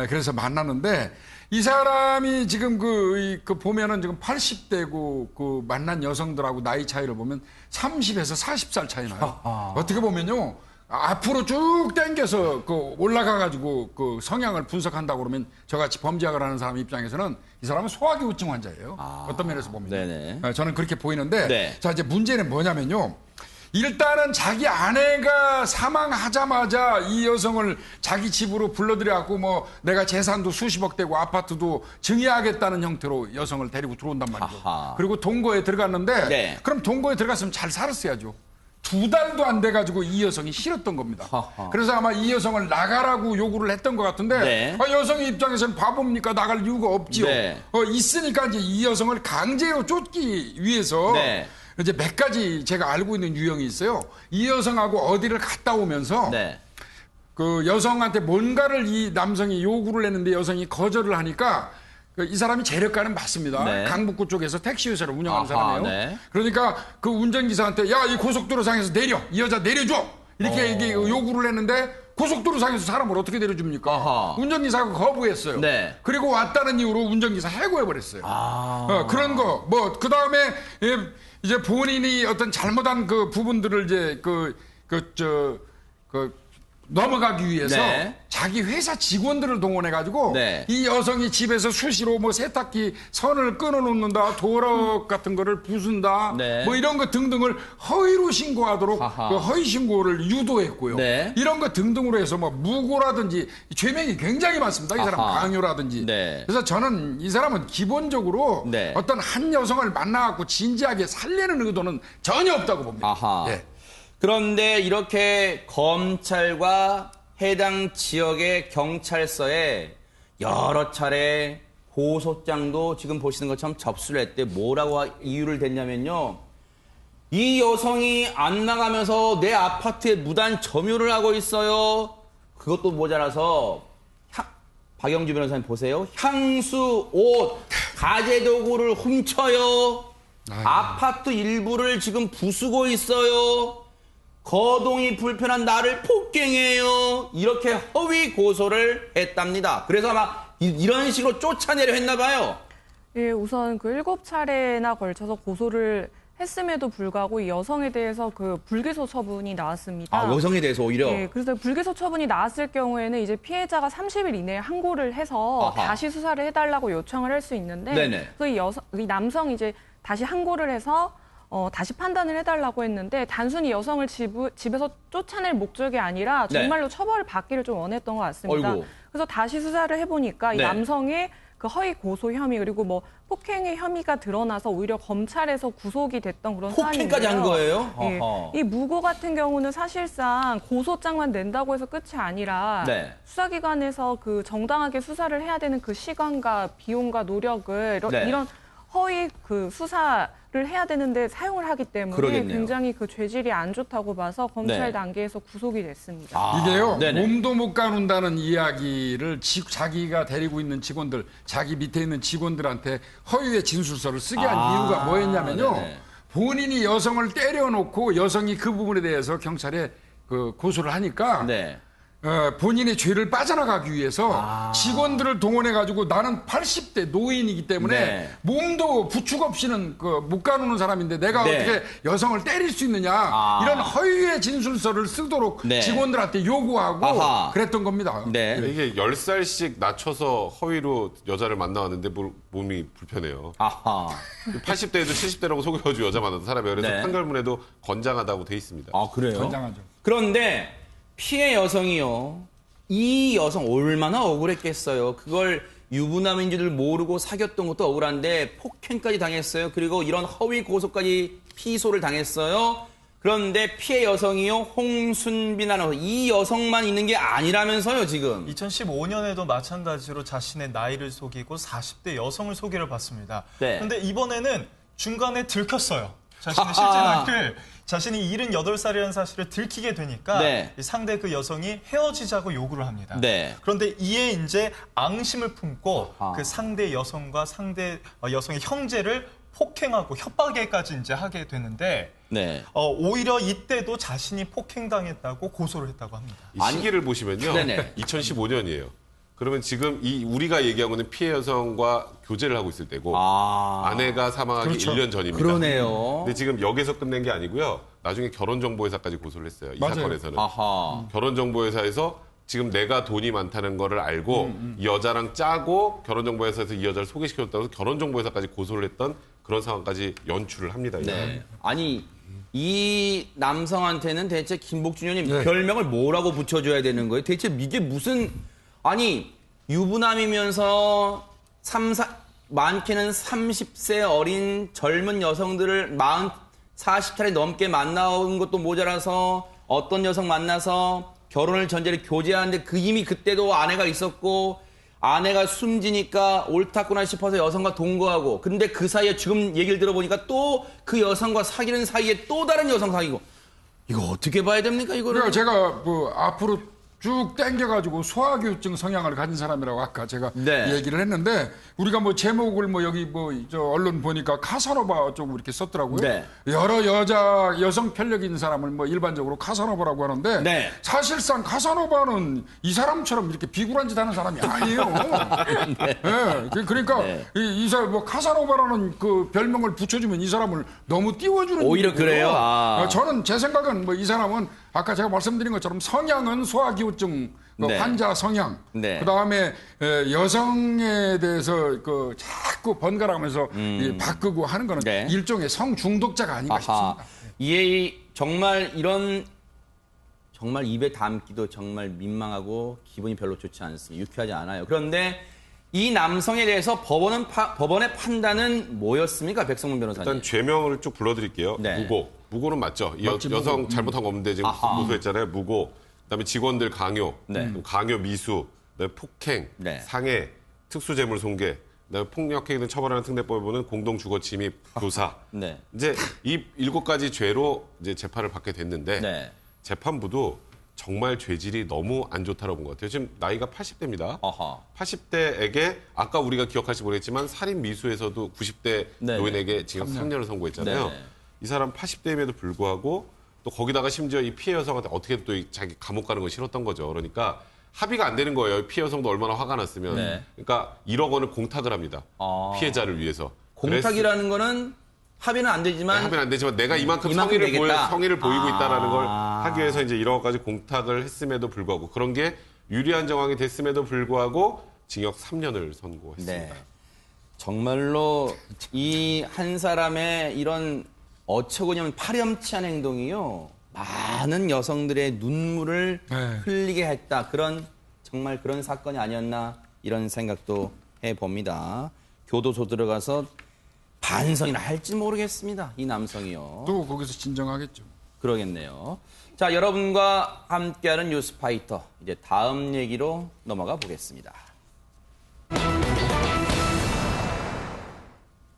Speaker 6: 그래서 만나는데 이 사람이 지금 그 보면은 지금 80대고 그 만난 여성들하고 나이 차이를 보면 30에서 40살 차이 나요. 어떻게 보면요. 앞으로 쭉 당겨서 그 올라가가지고 그 성향을 분석한다고 그러면 저같이 범죄학을 하는 사람 입장에서는 이 사람은 소화기 우증 환자예요. 어떤 면에서 보면.
Speaker 1: 네네.
Speaker 6: 저는 그렇게 보이는데
Speaker 1: 네.
Speaker 6: 자 이제 문제는 뭐냐면요. 일단은 자기 아내가 사망하자마자 이 여성을 자기 집으로 불러들여갖고 뭐 내가 재산도 수십억 되고 아파트도 증여하겠다는 형태로 여성을 데리고 들어온단 말이죠.
Speaker 1: 아하.
Speaker 6: 그리고 동거에 들어갔는데
Speaker 1: 네.
Speaker 6: 그럼 동거에 들어갔으면 잘 살았어야죠. 2달도 안 돼가지고 이 여성이 싫었던 겁니다.
Speaker 1: 하하.
Speaker 6: 그래서 아마 이 여성을 나가라고 요구를 했던 것 같은데
Speaker 1: 네.
Speaker 6: 여성의 입장에서는 바보입니까? 나갈 이유가 없지요.
Speaker 1: 네.
Speaker 6: 있으니까 이제 이 여성을 강제로 쫓기 위해서
Speaker 1: 네.
Speaker 6: 이제 몇 가지 제가 알고 있는 유형이 있어요. 이 여성하고 어디를 갔다 오면서
Speaker 1: 네.
Speaker 6: 그 여성한테 뭔가를 이 남성이 요구를 했는데 여성이 거절을 하니까 이 사람이 재력가는 맞습니다.
Speaker 1: 네.
Speaker 6: 강북구 쪽에서 택시 회사를 운영하는
Speaker 1: 아하,
Speaker 6: 사람이에요.
Speaker 1: 네.
Speaker 6: 그러니까 그 운전기사한테 야, 이 고속도로상에서 내려. 이 여자 내려줘. 이렇게 이게 요구를 했는데 고속도로상에서 사람을 어떻게 내려줍니까?
Speaker 1: 아하.
Speaker 6: 운전기사가 거부했어요.
Speaker 1: 네.
Speaker 6: 그리고 왔다는 이유로 운전기사 해고해버렸어요. 그런 거. 뭐, 그 다음에 이제 본인이 어떤 잘못한 그 부분들을 이제 넘어가기 위해서
Speaker 1: 네.
Speaker 6: 자기 회사 직원들을 동원해가지고
Speaker 1: 네.
Speaker 6: 이 여성이 집에서 수시로 뭐 세탁기 선을 끊어놓는다, 도어락 같은 거를 부순다,
Speaker 1: 네.
Speaker 6: 뭐 이런 거 등등을 허위로 신고하도록
Speaker 1: 아하.
Speaker 6: 그 허위 신고를 유도했고요.
Speaker 1: 네.
Speaker 6: 이런 거 등등으로 해서 뭐 무고라든지 죄명이 굉장히 많습니다. 이 사람
Speaker 1: 아하.
Speaker 6: 강요라든지.
Speaker 1: 네.
Speaker 6: 그래서 저는 이 사람은 기본적으로
Speaker 1: 네.
Speaker 6: 어떤 한 여성을 만나갖고 진지하게 살리는 의도는 전혀 없다고 봅니다.
Speaker 1: 아하.
Speaker 6: 예.
Speaker 1: 그런데 이렇게 검찰과 해당 지역의 경찰서에 여러 차례 고소장도 지금 보시는 것처럼 접수를 했대. 뭐라고 이유를 댔냐면요. 이 여성이 안 나가면서 내 아파트에 무단 점유를 하고 있어요. 그것도 모자라서 박영주 변호사님 보세요. 향수, 옷, 가재도구를 훔쳐요. 아파트 일부를 지금 부수고 있어요. 거동이 불편한 나를 폭행해요. 이렇게 허위 고소를 했답니다. 그래서 아마 이런 식으로 쫓아내려 했나 봐요.
Speaker 7: 예, 우선 그 7차례나 걸쳐서 고소를 했음에도 불구하고 이 여성에 대해서 그 불기소 처분이 나왔습니다.
Speaker 1: 아, 여성에 대해서 오히려?
Speaker 7: 예, 그래서 불기소 처분이 나왔을 경우에는 이제 피해자가 30일 이내에 항고를 해서
Speaker 1: 아하.
Speaker 7: 다시 수사를 해달라고 요청을 할 수 있는데
Speaker 1: 네네.
Speaker 7: 그래서 이 남성이 이제 다시 항고를 해서 다시 판단을 해달라고 했는데 단순히 여성을 집에서 쫓아낼 목적이 아니라
Speaker 1: 네.
Speaker 7: 정말로 처벌을 받기를 좀 원했던 것 같습니다.
Speaker 1: 어이구.
Speaker 7: 그래서 다시 수사를 해보니까 이
Speaker 1: 네.
Speaker 7: 남성의 그 허위 고소 혐의 그리고 뭐 폭행의 혐의가 드러나서 오히려 검찰에서 구속이 됐던 그런 사안인데요.
Speaker 1: 폭행까지 한 거예요?
Speaker 7: 예.
Speaker 1: 어허.
Speaker 7: 이 무고 같은 경우는 사실상 고소장만 낸다고 해서 끝이 아니라
Speaker 1: 네.
Speaker 7: 수사기관에서 그 정당하게 수사를 해야 되는 그 시간과 비용과 노력을
Speaker 1: 네.
Speaker 7: 이런 허위 그 수사를 해야 되는데 사용을 하기 때문에
Speaker 1: 그러겠네요.
Speaker 7: 굉장히 그 죄질이 안 좋다고 봐서 검찰
Speaker 1: 네.
Speaker 7: 단계에서 구속이 됐습니다.
Speaker 6: 이게요,
Speaker 1: 네네.
Speaker 6: 몸도 못 가눈다는 이야기를 자기가 데리고 있는 직원들, 자기 밑에 있는 직원들한테 허위의 진술서를 쓰게 한 이유가 뭐였냐면요.
Speaker 1: 네네.
Speaker 6: 본인이 여성을 때려놓고 여성이 그 부분에 대해서 경찰에 그 고소를 하니까
Speaker 1: 네.
Speaker 6: 본인의 죄를 빠져나가기 위해서 직원들을 동원해가지고 나는 80대 노인이기 때문에
Speaker 1: 네.
Speaker 6: 몸도 부축 없이는 못 가누는 사람인데 내가
Speaker 1: 네.
Speaker 6: 어떻게 여성을 때릴 수 있느냐 이런 허위의 진술서를 쓰도록
Speaker 1: 네.
Speaker 6: 직원들한테 요구하고
Speaker 1: 아하.
Speaker 6: 그랬던 겁니다.
Speaker 1: 네.
Speaker 2: 이게 10살씩 낮춰서 허위로 여자를 만나왔는데 몸이 불편해요.
Speaker 1: 아하.
Speaker 2: 80대에도 70대라고 속여가지고 여자 만나는 사람이 그래서
Speaker 1: 네.
Speaker 2: 판결문에도 건장하다고 돼 있습니다.
Speaker 1: 아, 그래요?
Speaker 6: 건장하죠.
Speaker 1: 그런데 피해 여성이요. 이 여성 얼마나 억울했겠어요. 그걸 유부남인 줄 모르고 사귀었던 것도 억울한데 폭행까지 당했어요. 그리고 이런 허위 고소까지 피소를 당했어요. 그런데 피해 여성이요. 홍순빈 아나운서. 이 여성만 있는 게 아니라면서요, 지금.
Speaker 3: 2015년에도 마찬가지로 자신의 나이를 속이고 40대 여성을 소개를 받습니다.
Speaker 1: 네.
Speaker 3: 그런데 이번에는 중간에 들켰어요. 자신의 실제
Speaker 1: 하하.
Speaker 3: 나이를 자신이 78살이라는 사실을 들키게 되니까
Speaker 1: 네.
Speaker 3: 이 상대 그 여성이 헤어지자고 요구를 합니다.
Speaker 1: 네.
Speaker 3: 그런데 이에 이제 앙심을 품고
Speaker 1: 아하.
Speaker 3: 그 상대 여성과 상대 여성의 형제를 폭행하고 협박에까지 이제 하게 되는데
Speaker 1: 네.
Speaker 3: 오히려 이때도 자신이 폭행당했다고 고소를 했다고 합니다.
Speaker 2: 이 시기를 보시면요.
Speaker 1: 네네.
Speaker 2: 2015년이에요. 그러면 지금 우리가 얘기한 거는 피해 여성과 교제를 하고 있을 때고 아내가 사망하기
Speaker 6: 그렇죠.
Speaker 2: 1년 전입니다.
Speaker 1: 그러네요.
Speaker 2: 근데 지금 여기서 끝낸 게 아니고요. 나중에 결혼정보회사까지 고소를 했어요. 이
Speaker 6: 맞아요.
Speaker 2: 사건에서는.
Speaker 1: 아하.
Speaker 2: 결혼정보회사에서 지금 내가 돈이 많다는 거를 알고 이 여자랑 짜고 결혼정보회사에서 이 여자를 소개시켜줬다고 해서 결혼정보회사까지 고소를 했던 그런 상황까지 연출을 합니다. 이 사람이.
Speaker 1: 네. 아니, 이 남성한테는 대체 김복준 의원님
Speaker 6: 네.
Speaker 1: 별명을 뭐라고 붙여줘야 되는 거예요? 대체 이게 무슨, 아니, 유부남이면서 많게는 30세 어린 젊은 여성들을 40차례 넘게 만나온 것도 모자라서 어떤 여성 만나서 결혼을 전제로 교제하는데 이미 그때도 아내가 있었고 아내가 숨지니까 옳았구나 싶어서 여성과 동거하고 근데 그 사이에 지금 얘기를 들어보니까 또 그 여성과 사귀는 사이에 또 다른 여성 사귀고 이거 어떻게 봐야 됩니까 이거를?
Speaker 6: 그러니까 제가 뭐 앞으로 쭉 땡겨가지고 소아교육증 성향을 가진 사람이라고 아까 제가
Speaker 1: 네.
Speaker 6: 얘기를 했는데 우리가 뭐 제목을 뭐 여기 뭐 저 언론 보니까 카사노바 쪽으로 이렇게 썼더라고요.
Speaker 1: 네.
Speaker 6: 여러 여성 편력 있는 사람을 뭐 일반적으로 카사노바라고 하는데
Speaker 1: 네.
Speaker 6: 사실상 카사노바는 이 사람처럼 이렇게 비굴한 짓 하는 사람이 아니에요. 네. 그러니까
Speaker 1: 네.
Speaker 6: 이 사람 뭐 카사노바라는 그 별명을 붙여주면 이 사람을 너무 띄워주는
Speaker 1: 오히려
Speaker 6: 거고요.
Speaker 1: 그래요? 아.
Speaker 6: 저는 제 생각은 뭐 이 사람은 아까 제가 말씀드린 것처럼 성향은 소아기호증
Speaker 1: 네.
Speaker 6: 환자 성향,
Speaker 1: 네.
Speaker 6: 그 다음에 여성에 대해서 그 자꾸 번갈아가면서 바꾸고 하는 거는
Speaker 1: 네.
Speaker 6: 일종의 성 중독자가 아닌가
Speaker 1: 아하.
Speaker 6: 싶습니다.
Speaker 1: 정말 정말 입에 담기도 정말 민망하고 기분이 별로 좋지 않습니다. 유쾌하지 않아요. 그런데 이 남성에 대해서 법원의 판단은 뭐였습니까? 백성문 변호사님.
Speaker 2: 일단 죄명을 쭉 불러드릴게요.
Speaker 1: 네.
Speaker 2: 무고는 맞죠. 이
Speaker 6: 맞지,
Speaker 2: 여성
Speaker 6: 무고.
Speaker 2: 잘못한 거 없는데 지금
Speaker 1: 아하.
Speaker 2: 고소했잖아요. 무고. 그다음에 직원들 강요,
Speaker 1: 네.
Speaker 2: 강요 미수, 그다음에 폭행,
Speaker 1: 네.
Speaker 2: 상해, 특수재물 손괴, 그다음에 폭력행위는 처벌하는 특례법에 보는 공동주거침입, 교사.
Speaker 1: 네.
Speaker 2: 이제 이 7가지 죄로 이제 재판을 받게 됐는데
Speaker 1: 네.
Speaker 2: 재판부도 정말 죄질이 너무 안 좋다고 본 것 같아요. 지금 나이가 80대입니다.
Speaker 1: 아하.
Speaker 2: 80대에게 아까 우리가 기억할지 모르겠지만 살인 미수에서도 90대
Speaker 1: 네네.
Speaker 2: 노인에게 징역 3년을 선고했잖아요.
Speaker 1: 네네.
Speaker 2: 이 사람 80대임에도 불구하고 또 거기다가 심지어 이 피해 여성한테 어떻게 또 자기 감옥 가는 걸 싫었던 거죠. 그러니까 합의가 안 되는 거예요. 피해 여성도 얼마나 화가 났으면.
Speaker 1: 네.
Speaker 2: 그러니까 1억 원을 공탁을 합니다.
Speaker 1: 아.
Speaker 2: 피해자를 위해서.
Speaker 1: 공탁이라는 거는 합의는 안 되지만
Speaker 2: 하면 안 되지만 내가 이만큼
Speaker 1: 이만큼 되겠다.
Speaker 2: 성의를 보이고 있다라는 걸
Speaker 1: 아.
Speaker 2: 하기 위해서 이제 1억까지 공탁을 했음에도 불구하고 그런 게 유리한 정황이 됐음에도 불구하고 징역 3년을 선고했습니다.
Speaker 1: 네. 정말로 이 한 사람의 이런 어처구니없는 파렴치한 행동이요. 많은 여성들의 눈물을
Speaker 6: 네.
Speaker 1: 흘리게 했다. 정말 그런 사건이 아니었나 이런 생각도 해봅니다. 교도소 들어가서 반성이나 할지 모르겠습니다. 이 남성이요.
Speaker 6: 또 거기서 진정하겠죠.
Speaker 1: 그러겠네요. 자, 여러분과 함께하는 뉴스파이터. 이제 다음 얘기로 넘어가 보겠습니다.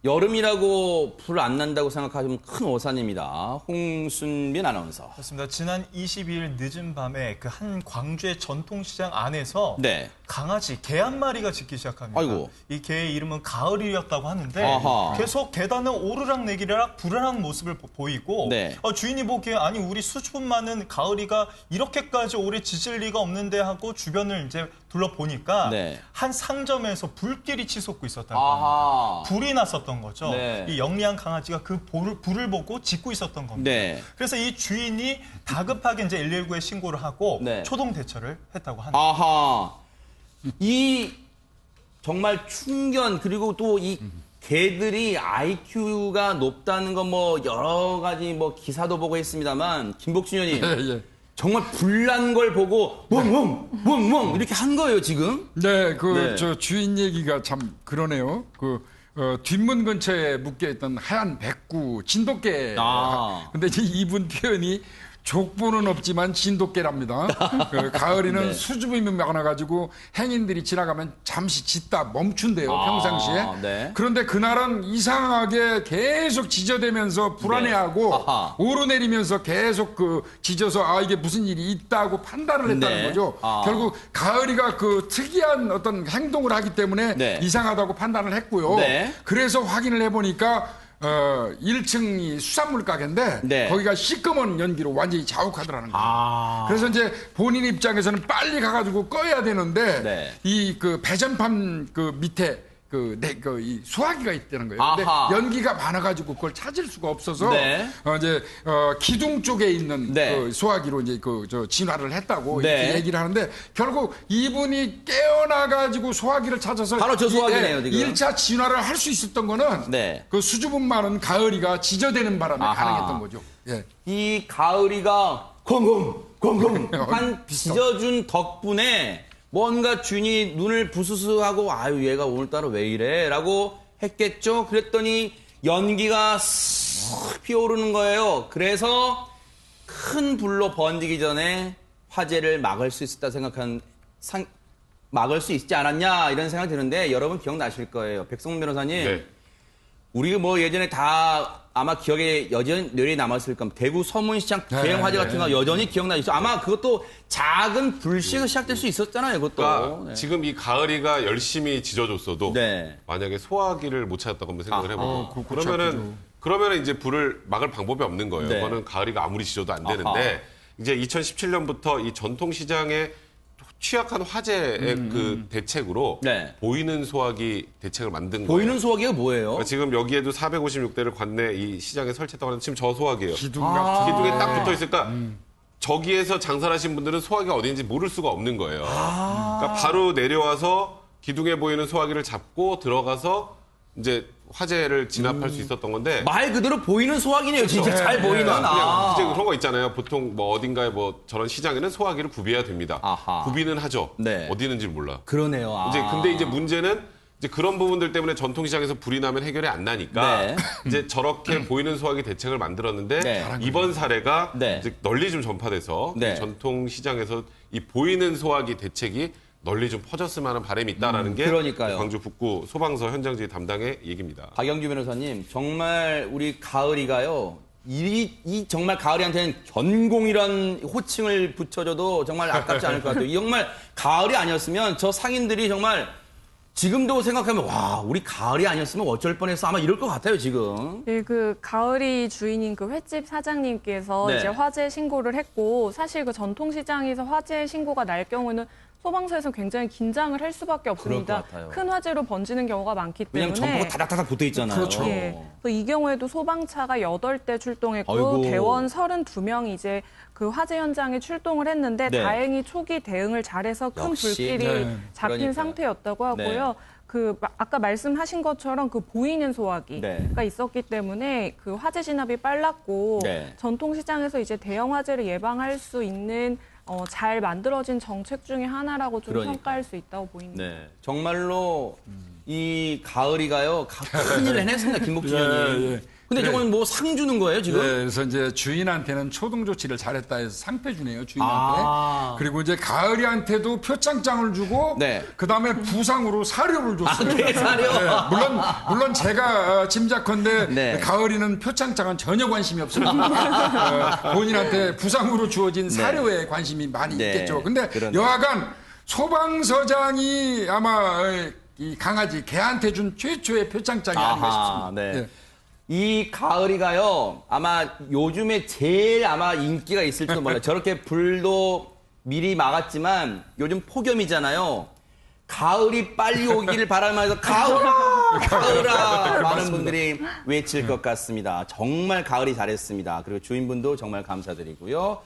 Speaker 1: 여름이라고 불 안 난다고 생각하시면 큰 오산입니다. 홍순빈 아나운서.
Speaker 3: 그렇습니다. 지난 22일 늦은 밤에 그 한 광주의 전통시장 안에서
Speaker 1: 네.
Speaker 3: 강아지, 개 한 마리가 짖기 시작합니다.
Speaker 1: 아이고.
Speaker 3: 이 개의 이름은 가을이었다고 하는데
Speaker 1: 아하.
Speaker 3: 계속 계단을 오르락내리락 불안한 모습을 보이고
Speaker 1: 네.
Speaker 3: 주인이 보기에 아니 우리 수줍음 많은 가을이가 이렇게까지 오래 짖을 리가 없는데 하고 주변을 이제 둘러보니까
Speaker 1: 네.
Speaker 3: 한 상점에서 불길이 치솟고 있었다고 합니다.
Speaker 1: 아하.
Speaker 3: 불이 났었던 거죠.
Speaker 1: 네.
Speaker 3: 이 영리한 강아지가 그 불을 보고 짖고 있었던 겁니다.
Speaker 1: 네.
Speaker 3: 그래서 이 주인이 다급하게 이제 119에 신고를 하고
Speaker 1: 네.
Speaker 3: 초동 대처를 했다고 합니다.
Speaker 1: 아하. 이 정말 충견 그리고 또 이 개들이 IQ가 높다는 건 뭐 여러 가지 뭐 기사도 보고 했습니다만 김복준 의원님
Speaker 6: 예, 예.
Speaker 1: 정말 불난 걸 보고 웡웡 웡웡 이렇게 한 거예요 지금?
Speaker 6: 네,
Speaker 1: 네.
Speaker 6: 저 주인 얘기가 참 그러네요. 뒷문 근처에 묶여 있던 하얀 백구 진돗개.
Speaker 1: 아.
Speaker 6: 근데 이제 이분 표현이 족보는 없지만 진돗개랍니다. 가을이는
Speaker 1: 네.
Speaker 6: 수줍음이 많아가지고 행인들이 지나가면 잠시 짖다 멈춘대요,
Speaker 1: 아,
Speaker 6: 평상시에.
Speaker 1: 네.
Speaker 6: 그런데 그날은 이상하게 계속 짖어대면서 불안해하고
Speaker 1: 네. 아하.
Speaker 6: 오르내리면서 계속 짖어서 이게 무슨 일이 있다고 판단을 했다는
Speaker 1: 네.
Speaker 6: 거죠.
Speaker 1: 아.
Speaker 6: 결국 가을이가 특이한 어떤 행동을 하기 때문에
Speaker 1: 네.
Speaker 6: 이상하다고 판단을 했고요.
Speaker 1: 네.
Speaker 6: 그래서 확인을 해보니까 1층이 수산물 가게인데
Speaker 1: 네.
Speaker 6: 거기가 시꺼먼 연기로 완전히 자욱하더라는 거예요.
Speaker 1: 아.
Speaker 6: 그래서 이제 본인 입장에서는 빨리 가가지고 꺼야 되는데
Speaker 1: 네.
Speaker 6: 이 배전판 밑에 이 소화기가 있다는 거예요. 근데
Speaker 1: 아하.
Speaker 6: 연기가 많아가지고 그걸 찾을 수가 없어서
Speaker 1: 네.
Speaker 6: 이제 기둥 쪽에 있는
Speaker 1: 네.
Speaker 6: 그 소화기로 이제 진화를 했다고
Speaker 1: 네.
Speaker 6: 이렇게 얘기를 하는데 결국 이분이 깨어나가지고 소화기를 찾아서
Speaker 1: 바로 저 소화기네요, 지금.
Speaker 6: 1차 진화를 할 수 있었던 거는
Speaker 1: 네.
Speaker 6: 그 수줍음 많은 가을이가 짖어대는 바람에
Speaker 1: 아하.
Speaker 6: 가능했던 거죠. 예.
Speaker 1: 이 가을이가 콩콩 한 빚어준 덕분에 뭔가 주인이 눈을 부스스하고 아유 얘가 오늘따라 왜 이래 라고 했겠죠. 그랬더니 연기가 싹 피어오르는 거예요. 그래서 큰 불로 번지기 전에 화재를 막을 수 있었다 막을 수 있지 않았냐 이런 생각이 드는데 여러분 기억나실 거예요. 백성문 변호사님.
Speaker 2: 네.
Speaker 1: 우리 뭐 예전에 다 아마 기억에 여전히 남았을 겁니다. 대구 서문시장 대형 화재 같은 거 여전히 기억나시죠? 아마 그것도 작은 불씨가 시작될 수 있었잖아요, 그것도.
Speaker 2: 그러니까
Speaker 1: 네.
Speaker 2: 지금 이 가을이가 열심히 짖어줬어도
Speaker 1: 네.
Speaker 2: 만약에 소화기를 못 찾았다고 한번 생각을 해보고
Speaker 6: 그거
Speaker 2: 그러면은 이제 불을 막을 방법이 없는 거예요.
Speaker 1: 네.
Speaker 2: 그거는 가을이가 아무리 짖어도 안 되는데
Speaker 1: 아하.
Speaker 2: 이제 2017년부터 이 전통시장에 취약한 화재의 그 대책으로
Speaker 1: 네.
Speaker 2: 보이는 소화기 대책을 만든 거예요.
Speaker 1: 보이는 소화기가 뭐예요?
Speaker 2: 그러니까 지금 여기에도 456대를 관내 이 시장에 설치했다고 하는데 지금 저 소화기예요.
Speaker 6: 기둥 같은
Speaker 2: 기둥에 딱 붙어 있으니까 저기에서 장사를 하신 분들은 소화기가 어디인지 모를 수가 없는 거예요. 그러니까 바로 내려와서 기둥에 보이는 소화기를 잡고 들어가서 이제 화재를 진압할 수 있었던 건데
Speaker 1: 말 그대로 보이는 소화기네요, 진짜 잘 보이는.
Speaker 2: 그냥 이제 그런 거 있잖아요. 보통 뭐 어딘가에 뭐 저런 시장에는 소화기를 구비해야 됩니다.
Speaker 1: 아하.
Speaker 2: 구비는 하죠.
Speaker 1: 네.
Speaker 2: 어디 있는지 몰라.
Speaker 1: 그러네요.
Speaker 2: 근데 이제 문제는 이제 그런 부분들 때문에 전통시장에서 불이 나면 해결이 안 나니까
Speaker 1: 네.
Speaker 2: 이제 저렇게 보이는 소화기 대책을 만들었는데
Speaker 1: 네.
Speaker 2: 이번 사례가
Speaker 1: 네.
Speaker 2: 이제 널리 좀 전파돼서
Speaker 1: 네.
Speaker 2: 이 전통시장에서 이 보이는 소화기 대책이 널리 좀 퍼졌을 만한 바람이 있다라는 게
Speaker 1: 그러니까요.
Speaker 2: 광주 북구 소방서 현장지휘 담당의 얘기입니다.
Speaker 1: 박영규 변호사님, 정말 우리 가을이가요. 이 정말 가을이한테는 견공이란 호칭을 붙여줘도 정말 아깝지 않을 것 같아요. 이 정말 가을이 아니었으면 저 상인들이 정말 지금도 생각하면 와 우리 가을이 아니었으면 어쩔 뻔했어 아마 이럴 것 같아요 지금.
Speaker 7: 네, 그 가을이 주인인 그 횟집 사장님께서
Speaker 1: 네.
Speaker 7: 이제 화재 신고를 했고 사실 그 전통시장에서 화재 신고가 날 경우는 소방서에서 굉장히 긴장을 할 수밖에 없습니다.
Speaker 1: 것 같아요.
Speaker 7: 큰 화재로 번지는 경우가 많기 때문에.
Speaker 1: 왜냐면 점포가 다닥다닥 붙어 있잖아요.
Speaker 6: 그렇죠.
Speaker 7: 예. 그래서 이 경우에도 소방차가 8대 출동했고
Speaker 1: 아이고.
Speaker 7: 대원 32명이 이제 그 화재 현장에 출동을 했는데
Speaker 1: 네.
Speaker 7: 다행히 초기 대응을 잘해서 큰
Speaker 1: 역시.
Speaker 7: 불길이
Speaker 6: 네.
Speaker 7: 잡힌
Speaker 1: 그러니까요.
Speaker 7: 상태였다고 하고요. 아까 말씀하신 것처럼 그 보이는 소화기가
Speaker 1: 네.
Speaker 7: 있었기 때문에 그 화재 진압이 빨랐고
Speaker 1: 네.
Speaker 7: 전통시장에서 이제 대형 화재를 예방할 수 있는 잘 만들어진 정책 중에 하나라고 좀
Speaker 1: 그러니까요.
Speaker 7: 평가할 수 있다고 보입니다.
Speaker 1: 네, 정말로 이 가을이가요 큰일을 해냈습니다 김복준 의원님. 근데 저건 뭐 상 주는 거예요, 지금?
Speaker 6: 네, 그래서 이제 주인한테는 초동 조치를 잘했다 해서 상패 주네요, 주인한테. 그리고 이제 가을이한테도 표창장을 주고,
Speaker 1: 네.
Speaker 6: 그 다음에 부상으로 사료를 줬어요.
Speaker 1: 네, 사료.
Speaker 6: 네, 물론 제가 짐작컨대
Speaker 1: 네.
Speaker 6: 가을이는 표창장은 전혀 관심이 없습니다. 본인한테 부상으로 주어진 사료에 관심이 많이
Speaker 1: 네.
Speaker 6: 있겠죠. 근데
Speaker 1: 그러네.
Speaker 6: 여하간 소방서장이 아마 이 강아지 개한테 준 최초의 표창장이 아닌가 싶습니다.
Speaker 1: 네.
Speaker 6: 예.
Speaker 1: 이 가을이가요, 아마 요즘에 제일 아마 인기가 있을지도 몰라요. 저렇게 불도 미리 막았지만 요즘 폭염이잖아요. 가을이 빨리 오기를 바라면서 가을아! 가을아! 많은 분들이 외칠 것 같습니다. 정말 가을이 잘했습니다. 그리고 주인분도 정말 감사드리고요.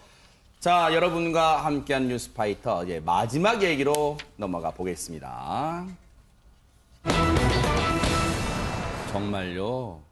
Speaker 1: 자, 여러분과 함께한 뉴스파이터 이제 마지막 얘기로 넘어가 보겠습니다. 정말요.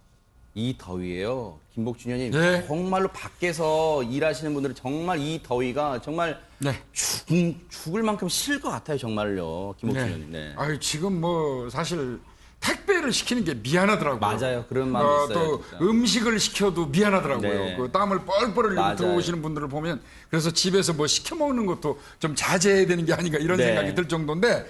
Speaker 1: 이 더위에요. 김복준 의원님,
Speaker 6: 네.
Speaker 1: 정말로 밖에서 일하시는 분들은 정말 이 더위가 정말
Speaker 6: 네.
Speaker 1: 죽을 만큼 싫을 것 같아요, 정말요. 김복준 의원님. 네.
Speaker 6: 아유, 지금 뭐 사실 택배를 시키는 게 미안하더라고요.
Speaker 1: 맞아요. 그런 마음이 있어요.
Speaker 6: 또
Speaker 1: 진짜.
Speaker 6: 음식을 시켜도 미안하더라고요.
Speaker 1: 네.
Speaker 6: 그 땀을 뻘뻘 흘리고
Speaker 1: 맞아요.
Speaker 6: 들어오시는 분들을 보면 그래서 집에서 뭐 시켜 먹는 것도 좀 자제해야 되는 게 아닌가 이런
Speaker 1: 네.
Speaker 6: 생각이 들 정도인데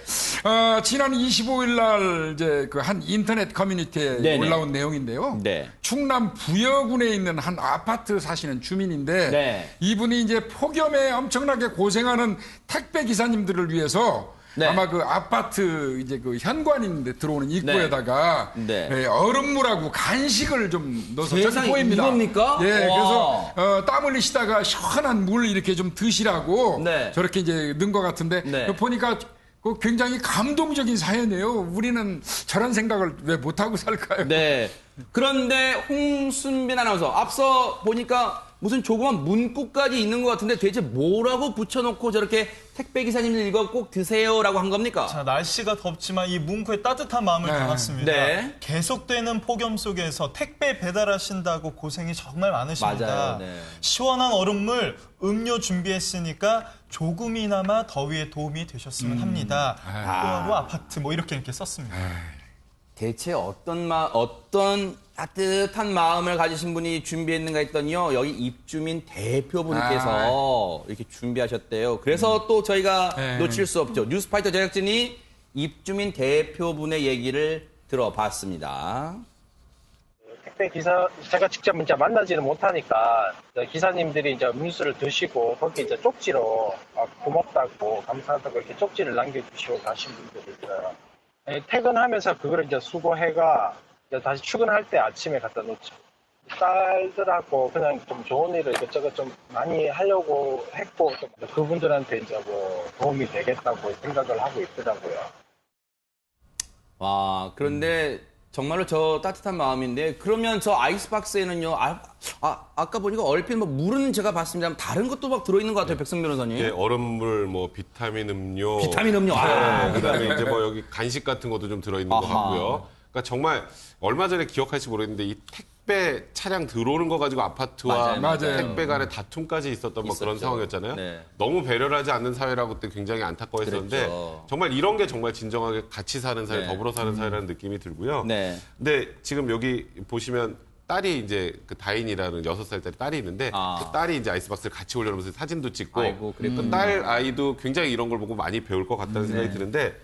Speaker 6: 지난 25일 날 이제 그 한 인터넷 커뮤니티에
Speaker 1: 네네.
Speaker 6: 올라온 내용인데요.
Speaker 1: 네.
Speaker 6: 충남 부여군에 있는 한 아파트 사시는 주민인데
Speaker 1: 네.
Speaker 6: 이분이 이제 폭염에 엄청나게 고생하는 택배 기사님들을 위해서
Speaker 1: 네.
Speaker 6: 아마 그 아파트 이제 그 현관 있는데 들어오는 입구에다가
Speaker 1: 네.
Speaker 6: 예, 얼음물하고 간식을 좀 넣어서
Speaker 1: 세상에,
Speaker 6: 저기 보입니다.
Speaker 1: 이겁니까?
Speaker 6: 예,
Speaker 1: 와.
Speaker 6: 그래서 땀 흘리시다가 시원한 물 이렇게 좀 드시라고
Speaker 1: 네.
Speaker 6: 저렇게 이제 넣은 것 같은데
Speaker 1: 네.
Speaker 6: 보니까 그 굉장히 감동적인 사연이에요. 우리는 저런 생각을 왜 못하고 살까요?
Speaker 1: 네. 그런데 홍순빈 아나운서, 앞서 보니까 무슨 조그만 문구까지 있는 것 같은데 대체 뭐라고 붙여놓고 저렇게 택배기사님들 이거 꼭 드세요라고 한 겁니까?
Speaker 3: 자, 날씨가 덥지만 이 문구에 따뜻한 마음을
Speaker 6: 네.
Speaker 3: 담았습니다.
Speaker 1: 네.
Speaker 3: 계속되는 폭염 속에서 택배 배달하신다고 고생이 정말 많으십니다.
Speaker 1: 맞아요. 네.
Speaker 3: 시원한 얼음물, 음료 준비했으니까 조금이나마 더위에 도움이 되셨으면 합니다. 또하루 아파트 뭐 이렇게 썼습니다.
Speaker 1: 대체 어떤 따뜻한 마음을 가지신 분이 준비했는가 했더니요. 여기 입주민 대표분께서 이렇게 준비하셨대요. 그래서 또 저희가
Speaker 6: 네.
Speaker 1: 놓칠 수 없죠. 뉴스파이터 제작진이 입주민 대표분의 얘기를 들어봤습니다.
Speaker 8: 택배 기사, 제가 직접 진짜 만나지는 못하니까 기사님들이 이제 음료수를 드시고 거기 이제 쪽지로 고맙다고 감사하다고 이렇게 쪽지를 남겨주시고 가신 분들이 있어요. 퇴근하면서 그걸 이제 수거해가 이제 다시 출근할 때 아침에 갖다 놓죠. 딸들하고 그냥 좀 좋은 일을 이것저것 좀 많이 하려고 했고 좀 그분들한테 이제 뭐 도움이 되겠다고 생각을 하고 있더라고요.
Speaker 1: 와, 그런데 정말로 저 따뜻한 마음인데 그러면 저 아이스박스에는요. 아까 보니까 얼핏 뭐 물은 제가 봤습니다. 다른 것도 막 들어있는 것 같아요, 백승 변호사님.
Speaker 2: 예, 얼음물, 뭐 비타민 음료,
Speaker 1: 비타민 음료. 아,
Speaker 2: 그다음에 이제 뭐 여기 간식 같은 것도 좀 들어있는 것
Speaker 1: 아하.
Speaker 2: 같고요. 그러니까 정말 얼마 전에 기억할지 모르겠는데 이 택배 차량 들어오는 거 가지고 아파트와
Speaker 6: 맞아요.
Speaker 2: 택배 간의 다툼까지 있었던 뭐 그런
Speaker 1: 있었죠.
Speaker 2: 상황이었잖아요.
Speaker 1: 네.
Speaker 2: 너무 배려를 하지 않는 사회라고 그때 굉장히 안타까워했었는데
Speaker 1: 그랬죠.
Speaker 2: 정말 이런 게 정말 진정하게 같이 사는 사회,
Speaker 1: 네.
Speaker 2: 더불어 사는 사회라는 느낌이 들고요.
Speaker 1: 네.
Speaker 2: 근데 지금 여기 보시면 딸이 이제 그 다인이라는 6살짜리 딸이 있는데 그 딸이 이제 아이스박스를 같이 올려놓으면서 사진도 찍고
Speaker 1: 아이고, 그랬군요.
Speaker 2: 그 딸 아이도 굉장히 이런 걸 보고 많이 배울 것 같다는 생각이 드는데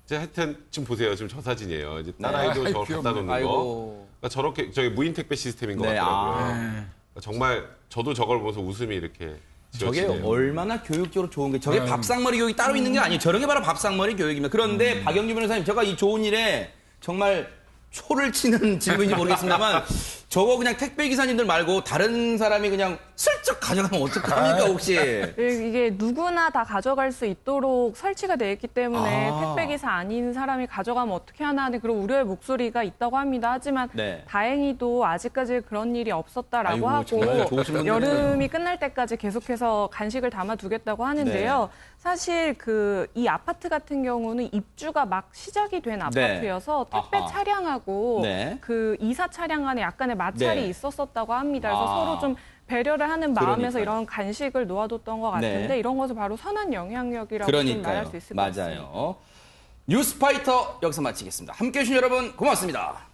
Speaker 2: 이제 하여튼 지금 보세요. 지금 저 사진이에요. 이제 딸
Speaker 1: 네.
Speaker 2: 아이도
Speaker 6: 아이,
Speaker 2: 저걸 갖다 놓는 거.
Speaker 1: 아이고.
Speaker 2: 그러니까 저렇게 저희 무인 택배 시스템인 것
Speaker 1: 네,
Speaker 2: 같더라고요. 그러니까 정말 저도 저걸 보면서 웃음이 이렇게
Speaker 1: 저게
Speaker 2: 지어지네요.
Speaker 1: 얼마나 교육적으로 좋은 게 저게 밥상머리 교육이 따로 있는 게 아니에요. 저런 게 바로 밥상머리 교육입니다. 그런데 박영규 변호사님, 제가 이 좋은 일에 정말 초를 치는 질문인지 모르겠습니다만 저거 그냥 택배 기사님들 말고 다른 사람이 그냥 슬쩍 가져가면 어떡합니까 혹시?
Speaker 7: 이게 누구나 다 가져갈 수 있도록 설치가 되어 있기 때문에
Speaker 1: 아.
Speaker 7: 택배기사 아닌 사람이 가져가면 어떻게 하나 하는 그런 우려의 목소리가 있다고 합니다. 하지만
Speaker 1: 네.
Speaker 7: 다행히도 아직까지 그런 일이 없었다라고
Speaker 1: 아이고, 정말
Speaker 7: 하고
Speaker 1: 좋으신 분들이네.
Speaker 7: 여름이 끝날 때까지 계속해서 간식을 담아두겠다고 하는데요. 사실 이 아파트 같은 경우는 입주가 막 시작이 된 아파트여서 택배
Speaker 1: 아하.
Speaker 7: 차량하고
Speaker 1: 네.
Speaker 7: 그 이사 차량 간에 약간의 마찰이
Speaker 1: 네.
Speaker 7: 있었었다고 합니다. 그래서
Speaker 1: 아.
Speaker 7: 서로 좀 배려를 하는 마음에서
Speaker 1: 그러니까요.
Speaker 7: 이런 간식을 놓아뒀던 것 같은데
Speaker 1: 네.
Speaker 7: 이런 것을 바로 선한 영향력이라고 좀 말할
Speaker 1: 그러니까요.
Speaker 7: 수 있을 것 같습니다.
Speaker 1: 맞아요. 뉴스파이터 여기서 마치겠습니다. 함께해 주신 여러분 고맙습니다.